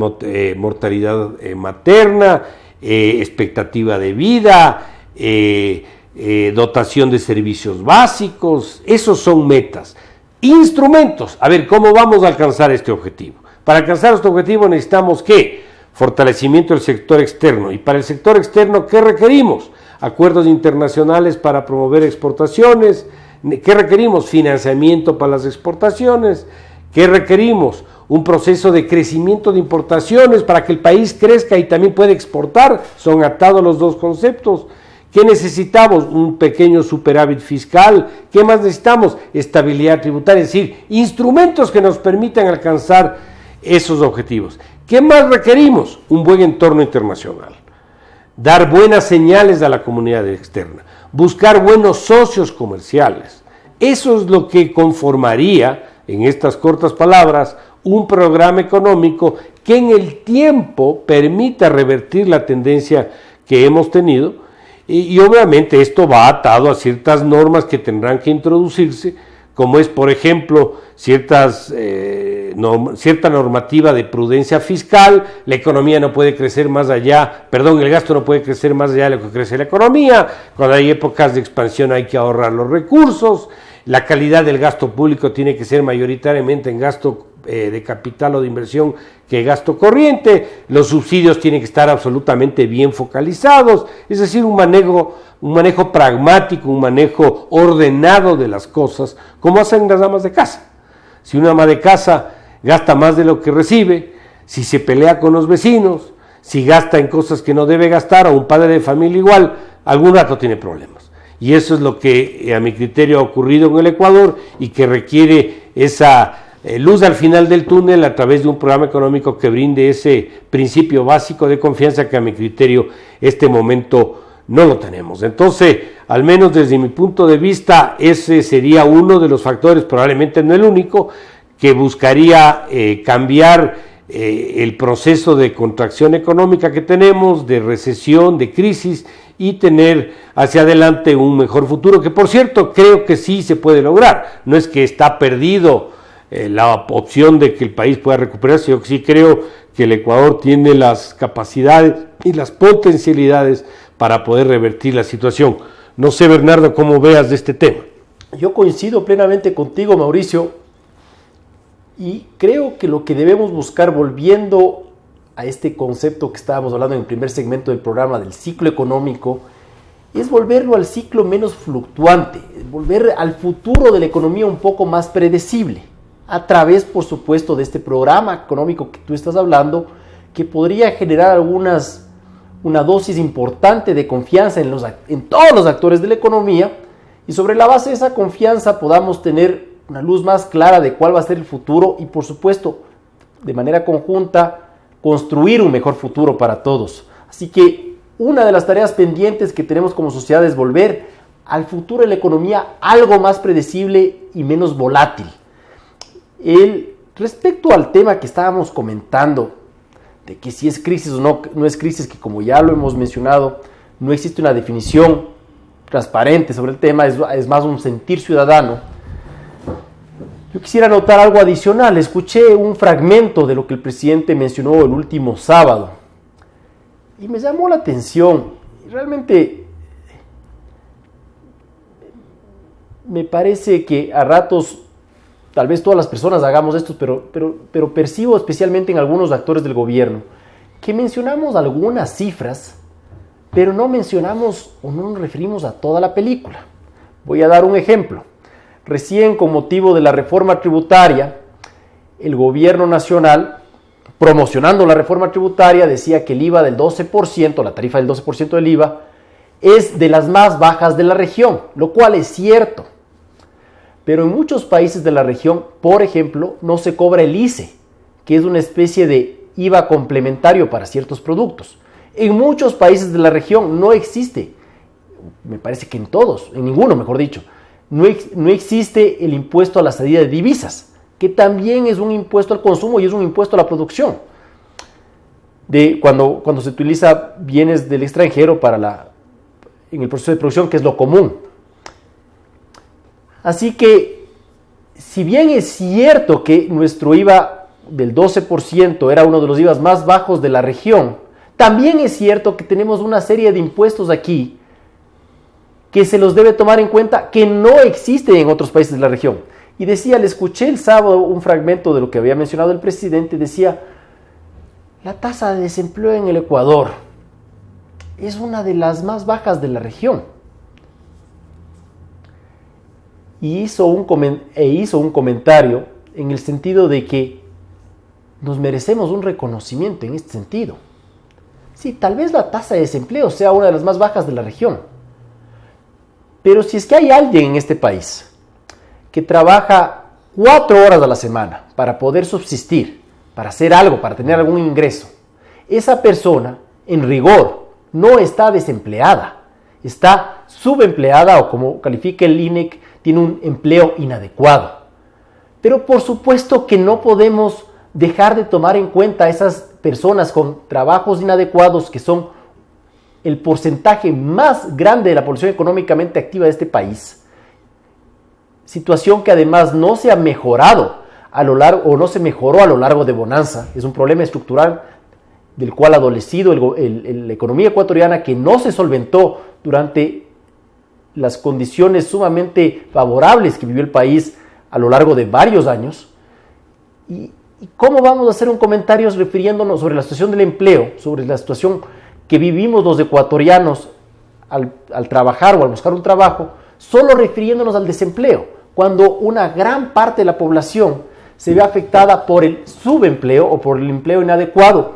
materna, expectativa de vida, dotación de servicios básicos. Esos son metas. Instrumentos. A ver, ¿cómo vamos a alcanzar este objetivo? Para alcanzar este objetivo necesitamos ¿qué? Fortalecimiento del sector externo. Y para el sector externo, ¿qué requerimos? Acuerdos internacionales para promover exportaciones. ¿Qué requerimos? Financiamiento para las exportaciones. ¿Qué requerimos? Un proceso de crecimiento de importaciones para que el país crezca y también pueda exportar. Son atados los dos conceptos. ¿Qué necesitamos? Un pequeño superávit fiscal. ¿Qué más necesitamos? Estabilidad tributaria, es decir, instrumentos que nos permitan alcanzar esos objetivos. ¿Qué más requerimos? Un buen entorno internacional. Dar buenas señales a la comunidad externa. Buscar buenos socios comerciales. Eso es lo que conformaría, en estas cortas palabras, un programa económico que en el tiempo permita revertir la tendencia que hemos tenido y obviamente esto va atado a ciertas normas que tendrán que introducirse, como es por ejemplo cierta normativa de prudencia fiscal. La economía no puede crecer más allá, el gasto no puede crecer más allá de lo que crece la economía. Cuando hay épocas de expansión hay que ahorrar los recursos. La calidad del gasto público tiene que ser mayoritariamente en gasto de capital o de inversión que gasto corriente. Los subsidios tienen que estar absolutamente bien focalizados, es decir, un manejo pragmático, un manejo ordenado de las cosas, como hacen las amas de casa. Si una ama de casa gasta más de lo que recibe, si se pelea con los vecinos, si gasta en cosas que no debe gastar, o un padre de familia igual, algún rato tiene problemas. y eso es lo que a mi criterio ha ocurrido en el Ecuador y que requiere esa luz al final del túnel a través de un programa económico que brinde ese principio básico de confianza que a mi criterio este momento no lo tenemos. Entonces, al menos desde mi punto de vista, ese sería uno de los factores, probablemente no el único, que buscaría cambiar el proceso de contracción económica que tenemos, de recesión, de crisis, y tener hacia adelante un mejor futuro, que por cierto creo que sí se puede lograr. No es que está perdido la opción de que el país pueda recuperarse. Yo sí creo que el Ecuador tiene las capacidades y las potencialidades para poder revertir la situación. No sé, Bernardo, cómo veas de este tema. Yo coincido plenamente contigo, Mauricio, y creo que lo que debemos buscar, volviendo a este concepto que estábamos hablando en el primer segmento del programa del ciclo económico, es volverlo al ciclo menos fluctuante, volver al futuro de la economía un poco más predecible, a través, por supuesto, de este programa económico que tú estás hablando, que podría generar una dosis importante de confianza en todos los actores de la economía, y sobre la base de esa confianza podamos tener una luz más clara de cuál va a ser el futuro y, por supuesto, de manera conjunta, construir un mejor futuro para todos. Así que una de las tareas pendientes que tenemos como sociedad es volver al futuro de la economía algo más predecible y menos volátil. Respecto al tema que estábamos comentando, de que si es crisis o no es crisis, que como ya lo hemos mencionado, no existe una definición transparente sobre el tema, es más un sentir ciudadano. Yo quisiera anotar algo adicional. Escuché un fragmento de lo que el presidente mencionó el último sábado y me llamó la atención. Realmente me parece que a ratos, tal vez todas las personas hagamos esto, pero percibo especialmente en algunos actores del gobierno que mencionamos algunas cifras, pero no mencionamos o no nos referimos a toda la película. Voy a dar un ejemplo. Recién, con motivo de la reforma tributaria, el gobierno nacional, promocionando la reforma tributaria, decía que el IVA del 12%, la tarifa del 12% del IVA, es de las más bajas de la región, lo cual es cierto. Pero en muchos países de la región, por ejemplo, no se cobra el ICE, que es una especie de IVA complementario para ciertos productos. En muchos países de la región no existe, me parece que en todos, en ninguno mejor dicho, no existe el impuesto a la salida de divisas, que también es un impuesto al consumo y es un impuesto a la producción. Cuando se utiliza bienes del extranjero en el proceso de producción, que es lo común. Así que, si bien es cierto que nuestro IVA del 12% era uno de los IVAs más bajos de la región, también es cierto que tenemos una serie de impuestos aquí que se los debe tomar en cuenta, que no existen en otros países de la región. Y decía, le escuché el sábado un fragmento de lo que había mencionado el presidente, decía, la tasa de desempleo en el Ecuador es una de las más bajas de la región. Y hizo un comentario en el sentido de que nos merecemos un reconocimiento en este sentido. Sí, tal vez la tasa de desempleo sea una de las más bajas de la región, pero si es que hay alguien en este país que trabaja 4 horas a la semana para poder subsistir, para hacer algo, para tener algún ingreso, esa persona, en rigor, no está desempleada, está subempleada, o como califica el INEC, tiene un empleo inadecuado. Pero por supuesto que no podemos dejar de tomar en cuenta a esas personas con trabajos inadecuados, que son el porcentaje más grande de la población económicamente activa de este país. Situación que además no se ha mejorado no se mejoró a lo largo de Bonanza. Es un problema estructural del cual ha adolecido la economía ecuatoriana, que no se solventó durante las condiciones sumamente favorables que vivió el país a lo largo de varios años. ¿Y cómo vamos a hacer un comentario refiriéndonos sobre la situación del empleo, sobre la situación que vivimos los ecuatorianos al trabajar o al buscar un trabajo, solo refiriéndonos al desempleo, cuando una gran parte de la población se ve afectada por el subempleo o por el empleo inadecuado?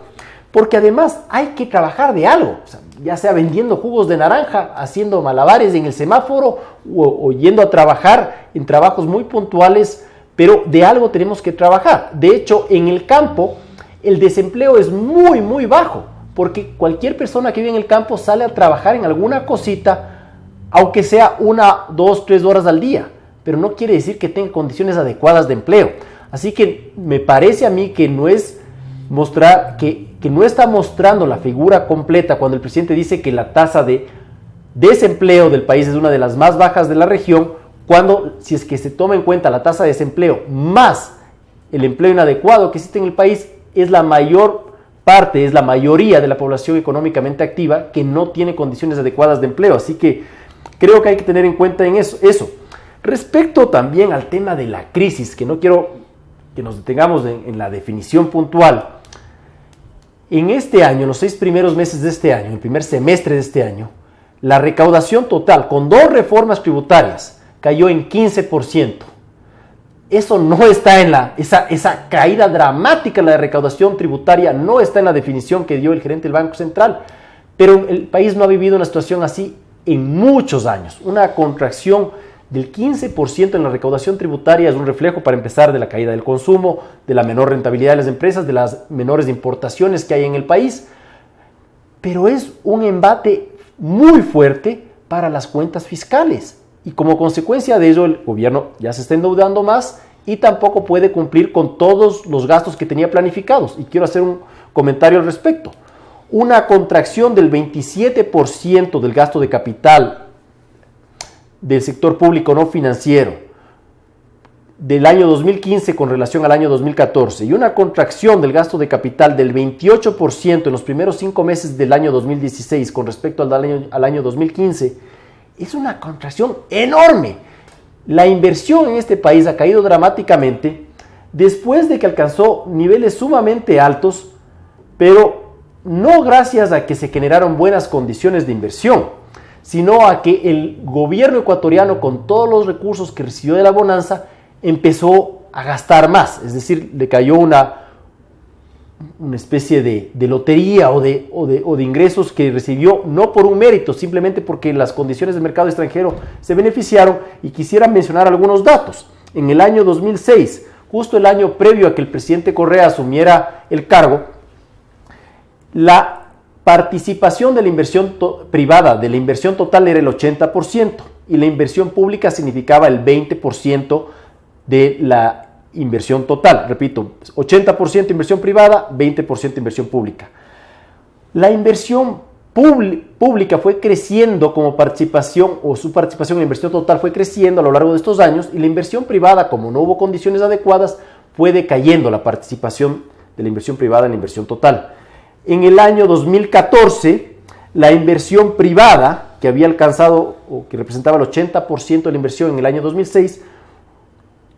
porque además hay que trabajar de algo, o sea, ya sea vendiendo jugos de naranja, haciendo malabares en el semáforo o yendo a trabajar en trabajos muy puntuales, pero de algo tenemos que trabajar. De hecho, en el campo el desempleo es muy, muy bajo, porque cualquier persona que vive en el campo sale a trabajar en alguna cosita, aunque sea 1, 2, 3 horas al día, pero no quiere decir que tenga condiciones adecuadas de empleo. Así que me parece a mí que no es mostrar, que no está mostrando la figura completa cuando el presidente dice que la tasa de desempleo del país es una de las más bajas de la región, cuando si es que se toma en cuenta la tasa de desempleo más el empleo inadecuado que existe en el país, es la mayor parte, es la mayoría de la población económicamente activa que no tiene condiciones adecuadas de empleo. Así que creo que hay que tener en cuenta en eso. Respecto también al tema de la crisis, que no quiero que nos detengamos en la definición puntual, en este año, en los 6 primeros meses de este año, el primer semestre de este año, la recaudación total con 2 reformas tributarias cayó en 15%. Eso no está en esa caída dramática en la recaudación tributaria no está en la definición que dio el gerente del Banco Central, pero el país no ha vivido una situación así en muchos años. Una contracción del 15% en la recaudación tributaria es un reflejo, para empezar, de la caída del consumo, de la menor rentabilidad de las empresas, de las menores importaciones que hay en el país, pero es un embate muy fuerte para las cuentas fiscales. Y como consecuencia de ello, el gobierno ya se está endeudando más y tampoco puede cumplir con todos los gastos que tenía planificados. Y quiero hacer un comentario al respecto. Una contracción del 27% del gasto de capital del sector público no financiero del año 2015 con relación al año 2014 y una contracción del gasto de capital del 28% en los primeros 5 meses del año 2016 con respecto al año 2015, es una contracción enorme. La inversión en este país ha caído dramáticamente después de que alcanzó niveles sumamente altos, pero no gracias a que se generaron buenas condiciones de inversión, sino a que el gobierno ecuatoriano, con todos los recursos que recibió de la bonanza, empezó a gastar más. Es decir, le cayó una especie de lotería o de ingresos que recibió no por un mérito, simplemente porque las condiciones del mercado extranjero se beneficiaron. Y quisiera mencionar algunos datos. En el año 2006, justo el año previo a que el presidente Correa asumiera el cargo, la participación de la inversión privada de la inversión total era el 80% y la inversión pública significaba el 20% de la inversión total. Repito, 80% inversión privada, 20% inversión pública. La inversión pública fue creciendo como participación, o su participación en la inversión total fue creciendo a lo largo de estos años, y la inversión privada, como no hubo condiciones adecuadas, fue decayendo la participación de la inversión privada en la inversión total. En el año 2014, la inversión privada, que había alcanzado o que representaba el 80% de la inversión en el año 2006,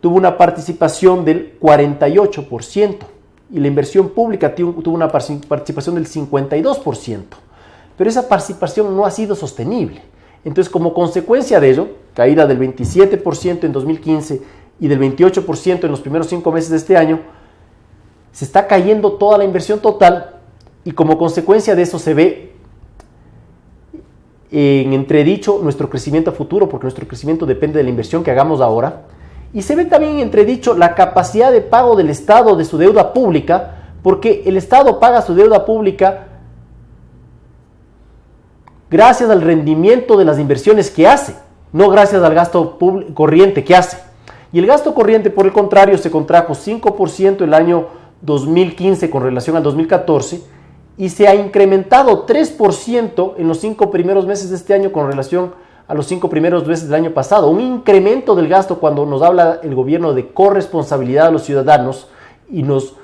tuvo una participación del 48% y la inversión pública tuvo una participación del 52%. Pero esa participación no ha sido sostenible. Entonces, como consecuencia de ello, caída del 27% en 2015 y del 28% en los primeros 5 meses de este año, se está cayendo toda la inversión total. Y como consecuencia de eso se ve en entredicho nuestro crecimiento futuro, porque nuestro crecimiento depende de la inversión que hagamos ahora. Y se ve también en entredicho la capacidad de pago del Estado de su deuda pública, porque el Estado paga su deuda pública gracias al rendimiento de las inversiones que hace, no gracias al gasto corriente que hace. Y el gasto corriente, por el contrario, se contrajo 5% el año 2015 con relación al 2014, y se ha incrementado 3% en los 5 primeros meses de este año con relación a los 5 primeros meses del año pasado. Un incremento del gasto cuando nos habla el gobierno de corresponsabilidad a los ciudadanos y nos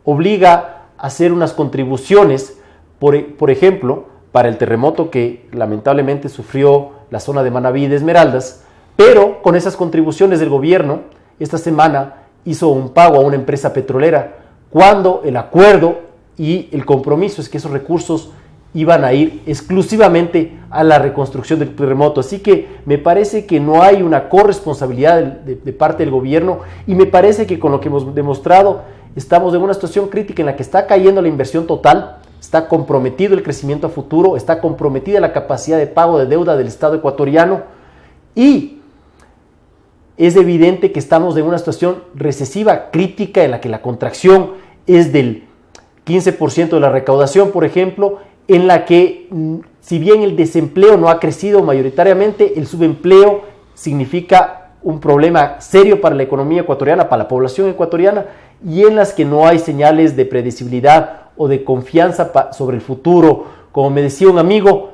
obliga a hacer unas contribuciones, por ejemplo, para el terremoto que lamentablemente sufrió la zona de Manabí y de Esmeraldas, pero con esas contribuciones del gobierno, esta semana hizo un pago a una empresa petrolera, cuando el acuerdo y el compromiso es que esos recursos iban a ir exclusivamente a la reconstrucción del terremoto. Así que me parece que no hay una corresponsabilidad de parte del gobierno, y me parece que con lo que hemos demostrado estamos en una situación crítica en la que está cayendo la inversión total, está comprometido el crecimiento a futuro, está comprometida la capacidad de pago de deuda del Estado ecuatoriano y es evidente que estamos en una situación recesiva crítica en la que la contracción es del 15% de la recaudación, por ejemplo, en la que si bien el desempleo no ha crecido mayoritariamente, el subempleo significa un problema serio para la economía ecuatoriana, para la población ecuatoriana, y en las que no hay señales de predecibilidad o de confianza sobre el futuro. Como me decía un amigo,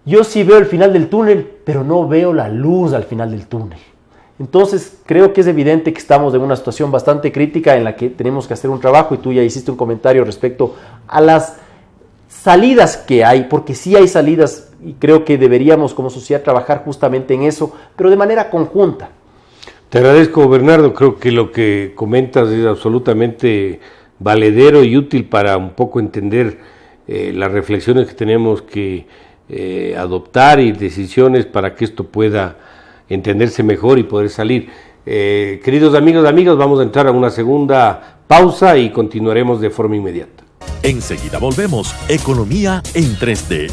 yo sí veo el final del túnel, pero no veo la luz al final del túnel. Entonces, creo que es evidente que estamos en una situación bastante crítica en la que tenemos que hacer un trabajo, y tú ya hiciste un comentario respecto a las salidas que hay, porque sí hay salidas y creo que deberíamos como sociedad trabajar justamente en eso, pero de manera conjunta. Te agradezco, Bernardo. Creo que lo que comentas es absolutamente valedero y útil para un poco entender las reflexiones que tenemos que adoptar y decisiones para que esto pueda entenderse mejor y poder salir. Queridos amigos y amigas, vamos a entrar a una segunda pausa y continuaremos de forma inmediata. Enseguida volvemos. Economía en 3D.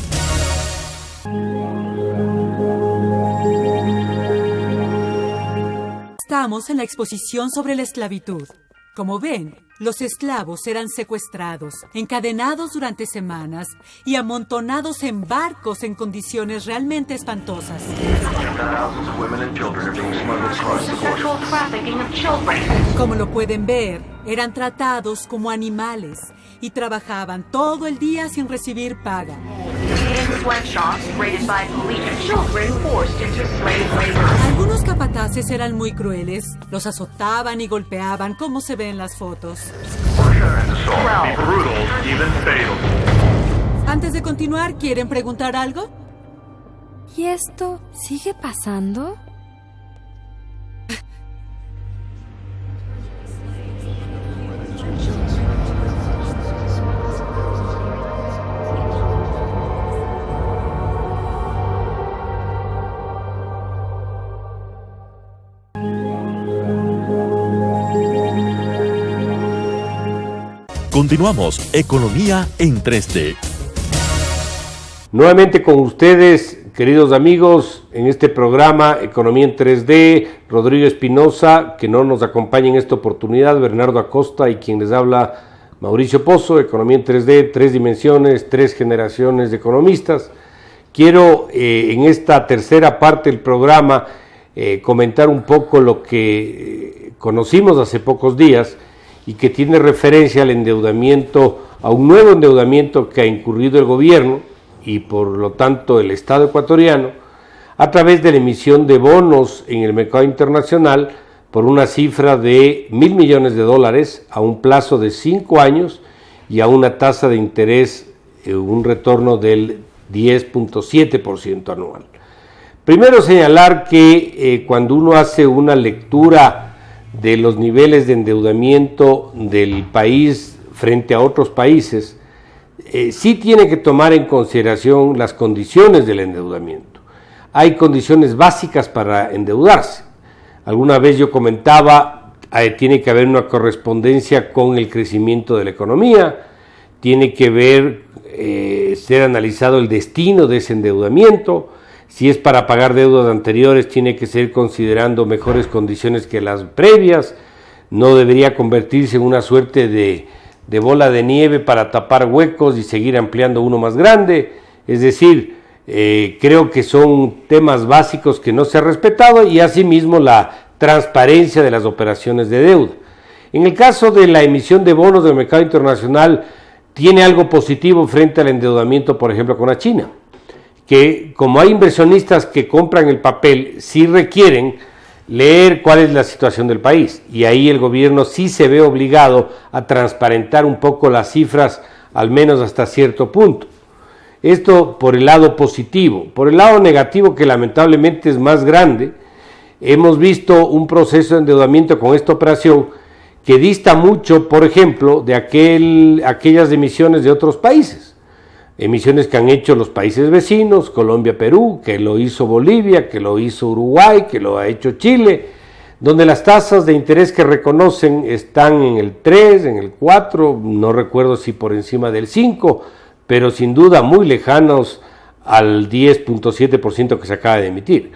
Estamos en la exposición sobre la esclavitud. Como ven, los esclavos eran secuestrados, encadenados durante semanas y amontonados en barcos en condiciones realmente espantosas. Como lo pueden ver, eran tratados como animales y trabajaban todo el día sin recibir paga. Algunos capataces eran muy crueles, los azotaban y golpeaban como se ve en las fotos. Antes de continuar, ¿quieren preguntar algo? ¿Y esto sigue pasando? Continuamos. Economía en 3D. Nuevamente con ustedes, queridos amigos, en este programa Economía en 3D, Rodrigo Espinosa, que no nos acompaña en esta oportunidad, Bernardo Acosta y quien les habla, Mauricio Pozo. Economía en 3D, 3 dimensiones, 3 generaciones de economistas. Quiero en esta tercera parte del programa comentar un poco lo que conocimos hace pocos días y que tiene referencia al endeudamiento, a un nuevo endeudamiento que ha incurrido el gobierno y por lo tanto el Estado ecuatoriano a través de la emisión de bonos en el mercado internacional por una cifra de $1.000 millones a un plazo de 5 años y a una tasa de interés, un retorno del 10.7% anual. Primero señalar que cuando uno hace una lectura de los niveles de endeudamiento del país frente a otros países, sí tiene que tomar en consideración las condiciones del endeudamiento. Hay condiciones básicas para endeudarse. Alguna vez yo comentaba, tiene que haber una correspondencia con el crecimiento de la economía, tiene que ser analizado el destino de ese endeudamiento. Si es para pagar deudas anteriores, tiene que ser considerando mejores condiciones que las previas. No debería convertirse en una suerte de bola de nieve para tapar huecos y seguir ampliando uno más grande. Es decir, creo que son temas básicos que no se ha respetado, y asimismo la transparencia de las operaciones de deuda. En el caso de la emisión de bonos del mercado internacional, tiene algo positivo frente al endeudamiento, por ejemplo, con la China, que como hay inversionistas que compran el papel, sí requieren leer cuál es la situación del país, y ahí el gobierno sí se ve obligado a transparentar un poco las cifras, al menos hasta cierto punto. Esto por el lado positivo. Por el lado negativo, que lamentablemente es más grande, hemos visto un proceso de endeudamiento con esta operación que dista mucho, por ejemplo, de aquellas emisiones de otros países. Emisiones que han hecho los países vecinos, Colombia, Perú, que lo hizo Bolivia, que lo hizo Uruguay, que lo ha hecho Chile, donde las tasas de interés que reconocen están en el 3, en el 4, no recuerdo si por encima del 5, pero sin duda muy lejanos al 10.7% que se acaba de emitir.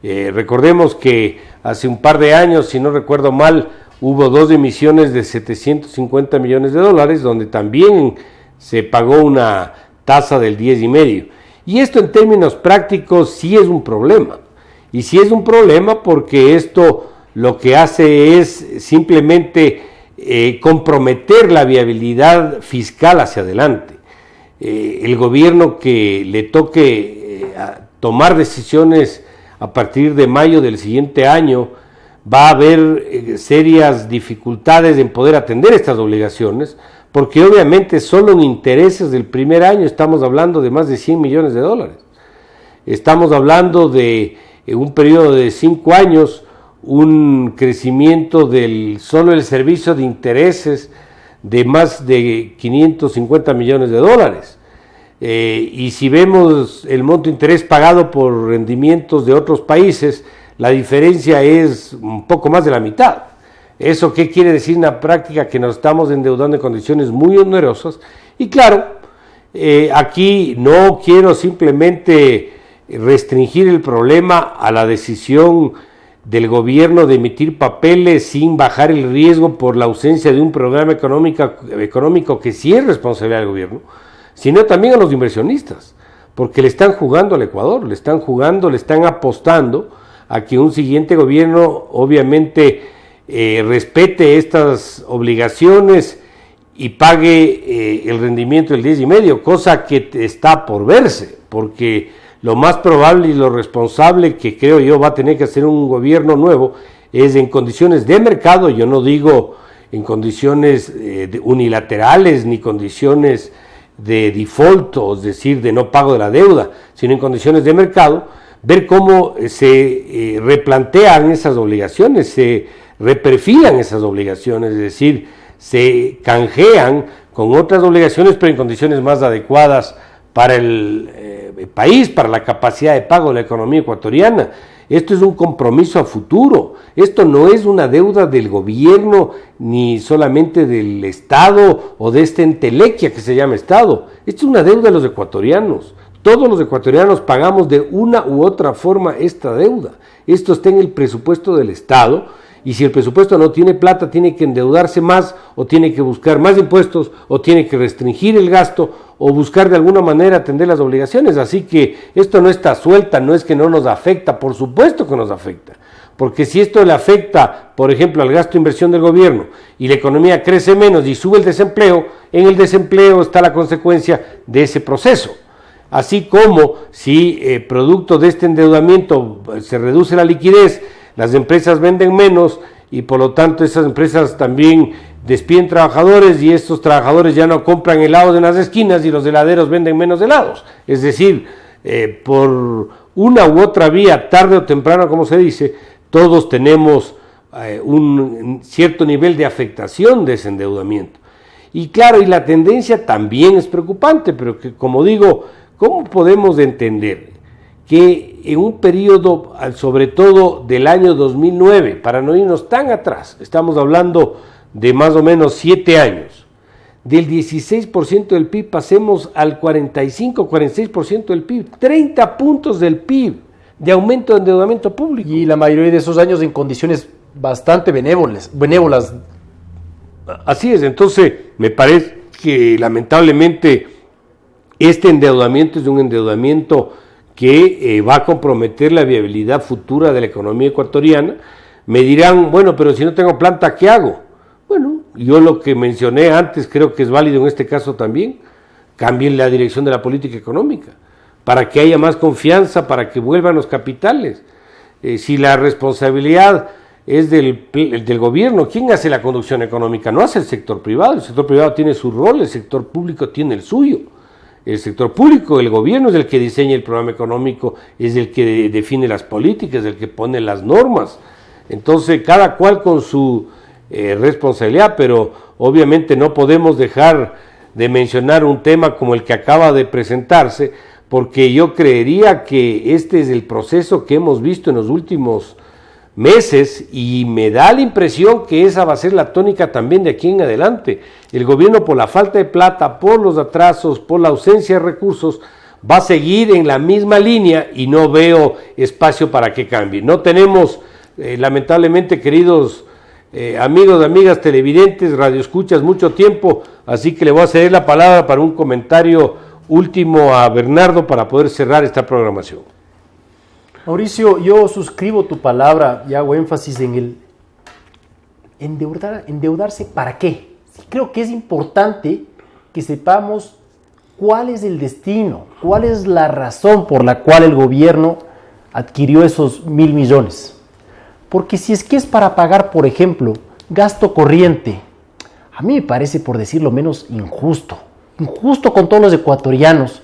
Recordemos que hace un par de años, si no recuerdo mal, hubo 2 emisiones de 750 millones de dólares, donde también se pagó una tasa del 10,5%. Y esto en términos prácticos sí es un problema. Y sí es un problema porque esto lo que hace es simplemente comprometer la viabilidad fiscal hacia adelante. El gobierno que le toque tomar decisiones a partir de mayo del siguiente año va a haber serias dificultades en poder atender estas obligaciones, porque obviamente solo en intereses del primer año estamos hablando de más de 100 millones de dólares. Estamos hablando de un periodo de 5 años, un crecimiento del solo el servicio de intereses de más de 550 millones de dólares. Y si vemos el monto de interés pagado por rendimientos de otros países, la diferencia es un poco más de la mitad. ¿Eso qué quiere decir en la práctica? Que nos estamos endeudando en condiciones muy onerosas. Y claro, aquí no quiero simplemente restringir el problema a la decisión del gobierno de emitir papeles sin bajar el riesgo por la ausencia de un programa económico que sí es responsabilidad del gobierno, sino también a los inversionistas, porque le están jugando al Ecuador, le están apostando a que un siguiente gobierno obviamente respete estas obligaciones y pague el rendimiento del 10,5%, cosa que está por verse, porque lo más probable y lo responsable que creo yo va a tener que hacer un gobierno nuevo es en condiciones de mercado, yo no digo en condiciones unilaterales ni condiciones de default, es decir, de no pago de la deuda, sino en condiciones de mercado, ver cómo se replantean esas obligaciones, se reperfilan esas obligaciones, es decir, se canjean con otras obligaciones, pero en condiciones más adecuadas para el país, para la capacidad de pago de la economía ecuatoriana. Esto es un compromiso a futuro, esto no es una deuda del gobierno ni solamente del Estado o de esta entelequia que se llama Estado, esto es una deuda de los ecuatorianos. Todos los ecuatorianos pagamos de una u otra forma esta deuda. Esto está en el presupuesto del Estado, y si el presupuesto no tiene plata, tiene que endeudarse más, o tiene que buscar más impuestos, o tiene que restringir el gasto, o buscar de alguna manera atender las obligaciones. Así que esto no está suelta, no es que no nos afecta, por supuesto que nos afecta. Porque si esto le afecta, por ejemplo, al gasto de inversión del gobierno, y la economía crece menos y sube el desempleo, en el desempleo está la consecuencia de ese proceso. Así como si producto de este endeudamiento se reduce la liquidez, las empresas venden menos y por lo tanto esas empresas también despiden trabajadores y estos trabajadores ya no compran helados en las esquinas y los heladeros venden menos helados. Es decir, por una u otra vía, tarde o temprano, como se dice, todos tenemos un cierto nivel de afectación de ese endeudamiento. Y claro, y la tendencia también es preocupante, pero que, como digo, ¿cómo podemos entender que en un periodo, sobre todo del año 2009, para no irnos tan atrás, estamos hablando de más o menos 7 años, del 16% del PIB pasemos al 46% del PIB, 30 puntos del PIB de aumento de endeudamiento público? Y la mayoría de esos años en condiciones bastante benévolas. Así es, entonces me parece que lamentablemente este endeudamiento es un endeudamiento que va a comprometer la viabilidad futura de la economía ecuatoriana. Me dirán, bueno, pero si no tengo planta, ¿qué hago? Bueno, yo lo que mencioné antes creo que es válido en este caso también. Cambien la dirección de la política económica para que haya más confianza, para que vuelvan los capitales. Si la responsabilidad es del gobierno, ¿quién hace la conducción económica? No hace el sector privado tiene su rol, el sector público tiene el suyo. El sector público, el gobierno es el que diseña el programa económico, es el que define las políticas, el que pone las normas. Entonces, cada cual con su responsabilidad, pero obviamente no podemos dejar de mencionar un tema como el que acaba de presentarse, porque yo creería que este es el proceso que hemos visto en los últimos meses, y me da la impresión que esa va a ser la tónica también de aquí en adelante. El gobierno, por la falta de plata, por los atrasos, por la ausencia de recursos, va a seguir en la misma línea y no veo espacio para que cambie. No tenemos, lamentablemente, queridos amigos, amigas, televidentes, radioescuchas, mucho tiempo, así que le voy a ceder la palabra para un comentario último a Bernardo para poder cerrar esta programación. Mauricio, yo suscribo tu palabra y hago énfasis en el endeudarse. ¿Para qué? Creo que es importante que sepamos cuál es el destino, cuál es la razón por la cual el gobierno adquirió esos 1.000 millones. Porque si es que es para pagar, por ejemplo, gasto corriente, a mí me parece, por decirlo menos, injusto con todos los ecuatorianos,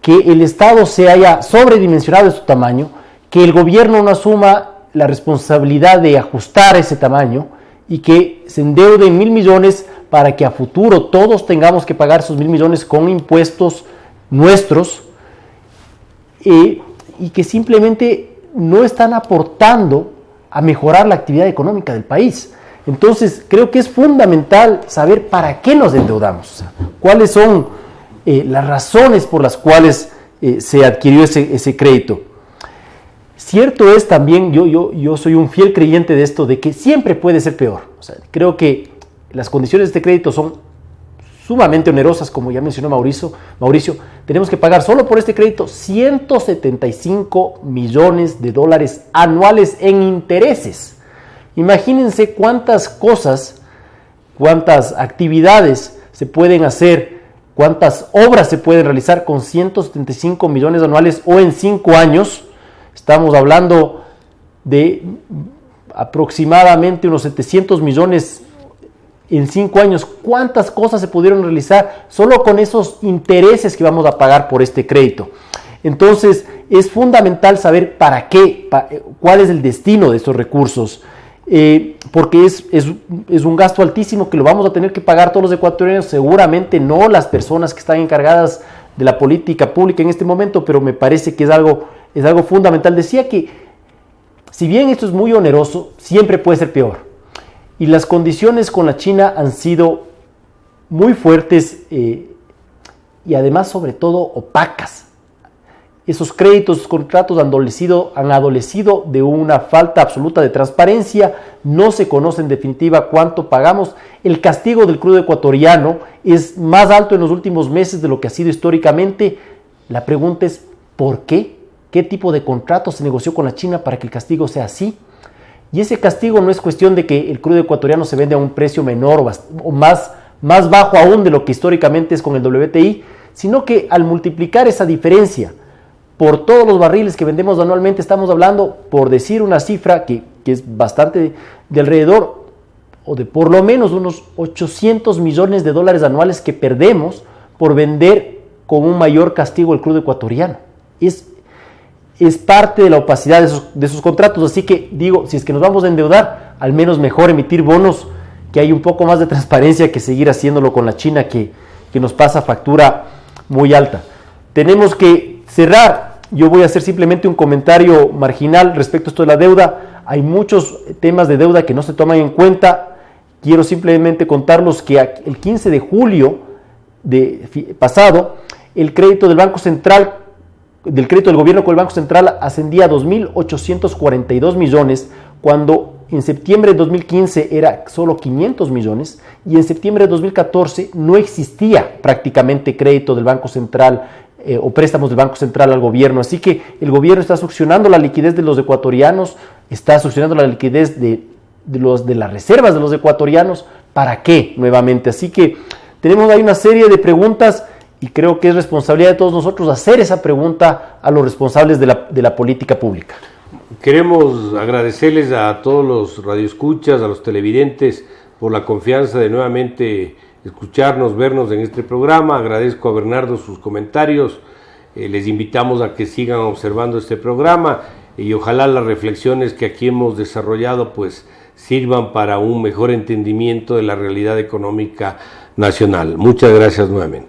que el Estado se haya sobredimensionado de su tamaño, que el gobierno no asuma la responsabilidad de ajustar ese tamaño y que se endeude en 1.000 millones para que a futuro todos tengamos que pagar esos 1.000 millones con impuestos nuestros y que simplemente no están aportando a mejorar la actividad económica del país. Entonces, creo que es fundamental saber para qué nos endeudamos, o sea, cuáles son las razones por las cuales se adquirió ese crédito. Cierto es también, yo soy un fiel creyente de esto, de que siempre puede ser peor. O sea, creo que las condiciones de este crédito son sumamente onerosas, como ya mencionó Mauricio. Tenemos que pagar solo por este crédito $175 millones anuales en intereses. Imagínense cuántas cosas, cuántas actividades se pueden hacer, cuántas obras se pueden realizar con 175 millones anuales o en 5 años. Estamos hablando de aproximadamente unos 700 millones en 5 años. ¿Cuántas cosas se pudieron realizar solo con esos intereses que vamos a pagar por este crédito? Entonces, es fundamental saber para qué, cuál es el destino de estos recursos, porque es un gasto altísimo que lo vamos a tener que pagar todos los ecuatorianos, seguramente no las personas que están encargadas de la política pública en este momento, pero me parece que es algo fundamental. Decía que, si bien esto es muy oneroso, siempre puede ser peor. Y las condiciones con la China han sido muy fuertes y además, sobre todo, opacas. Esos créditos, esos contratos han adolecido de una falta absoluta de transparencia. No se conoce en definitiva cuánto pagamos. El castigo del crudo ecuatoriano es más alto en los últimos meses de lo que ha sido históricamente. La pregunta es, ¿por qué? ¿Qué tipo de contrato se negoció con la China para que el castigo sea así? Y ese castigo no es cuestión de que el crudo ecuatoriano se vende a un precio menor o más bajo aún de lo que históricamente es con el WTI, sino que al multiplicar esa diferencia por todos los barriles que vendemos anualmente, estamos hablando, por decir una cifra que es bastante, de alrededor o de por lo menos unos $800 millones anuales que perdemos por vender con un mayor castigo el crudo ecuatoriano. Es parte de la opacidad de esos contratos, así que digo, si es que nos vamos a endeudar, al menos mejor emitir bonos, que hay un poco más de transparencia que seguir haciéndolo con la China, que nos pasa factura muy alta. Tenemos que cerrar. Yo voy a hacer simplemente un comentario marginal respecto a esto de la deuda. Hay muchos temas de deuda que no se toman en cuenta. Quiero simplemente contarlos que el 15 de julio pasado, el crédito del Banco Central, del crédito del gobierno con el Banco Central ascendía a 2.842 millones, cuando en septiembre de 2015 era solo 500 millones y en septiembre de 2014 no existía prácticamente crédito del Banco Central o préstamos del Banco Central al gobierno. Así que el gobierno está succionando la liquidez de los ecuatorianos, está succionando la liquidez de las reservas de los ecuatorianos. ¿Para qué? Nuevamente. Así que tenemos ahí una serie de preguntas y creo que es responsabilidad de todos nosotros hacer esa pregunta a los responsables de la política pública. Queremos agradecerles a todos los radioescuchas, a los televidentes, por la confianza de nuevamente escucharnos, vernos en este programa. Agradezco a Bernardo sus comentarios. Les invitamos a que sigan observando este programa y ojalá las reflexiones que aquí hemos desarrollado pues sirvan para un mejor entendimiento de la realidad económica nacional. Muchas gracias nuevamente.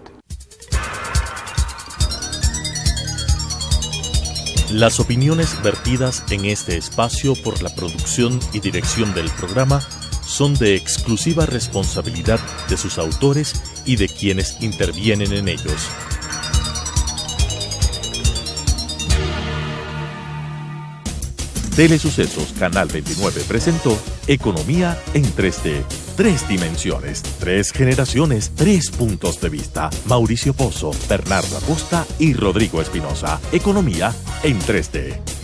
Las opiniones vertidas en este espacio por la producción y dirección del programa son de exclusiva responsabilidad de sus autores y de quienes intervienen en ellos. Telesucesos Canal 29 presentó Economía en 3D. 3 dimensiones, 3 generaciones, 3 puntos de vista. Mauricio Pozo, Bernardo Acosta y Rodrigo Espinosa. Economía en 3D.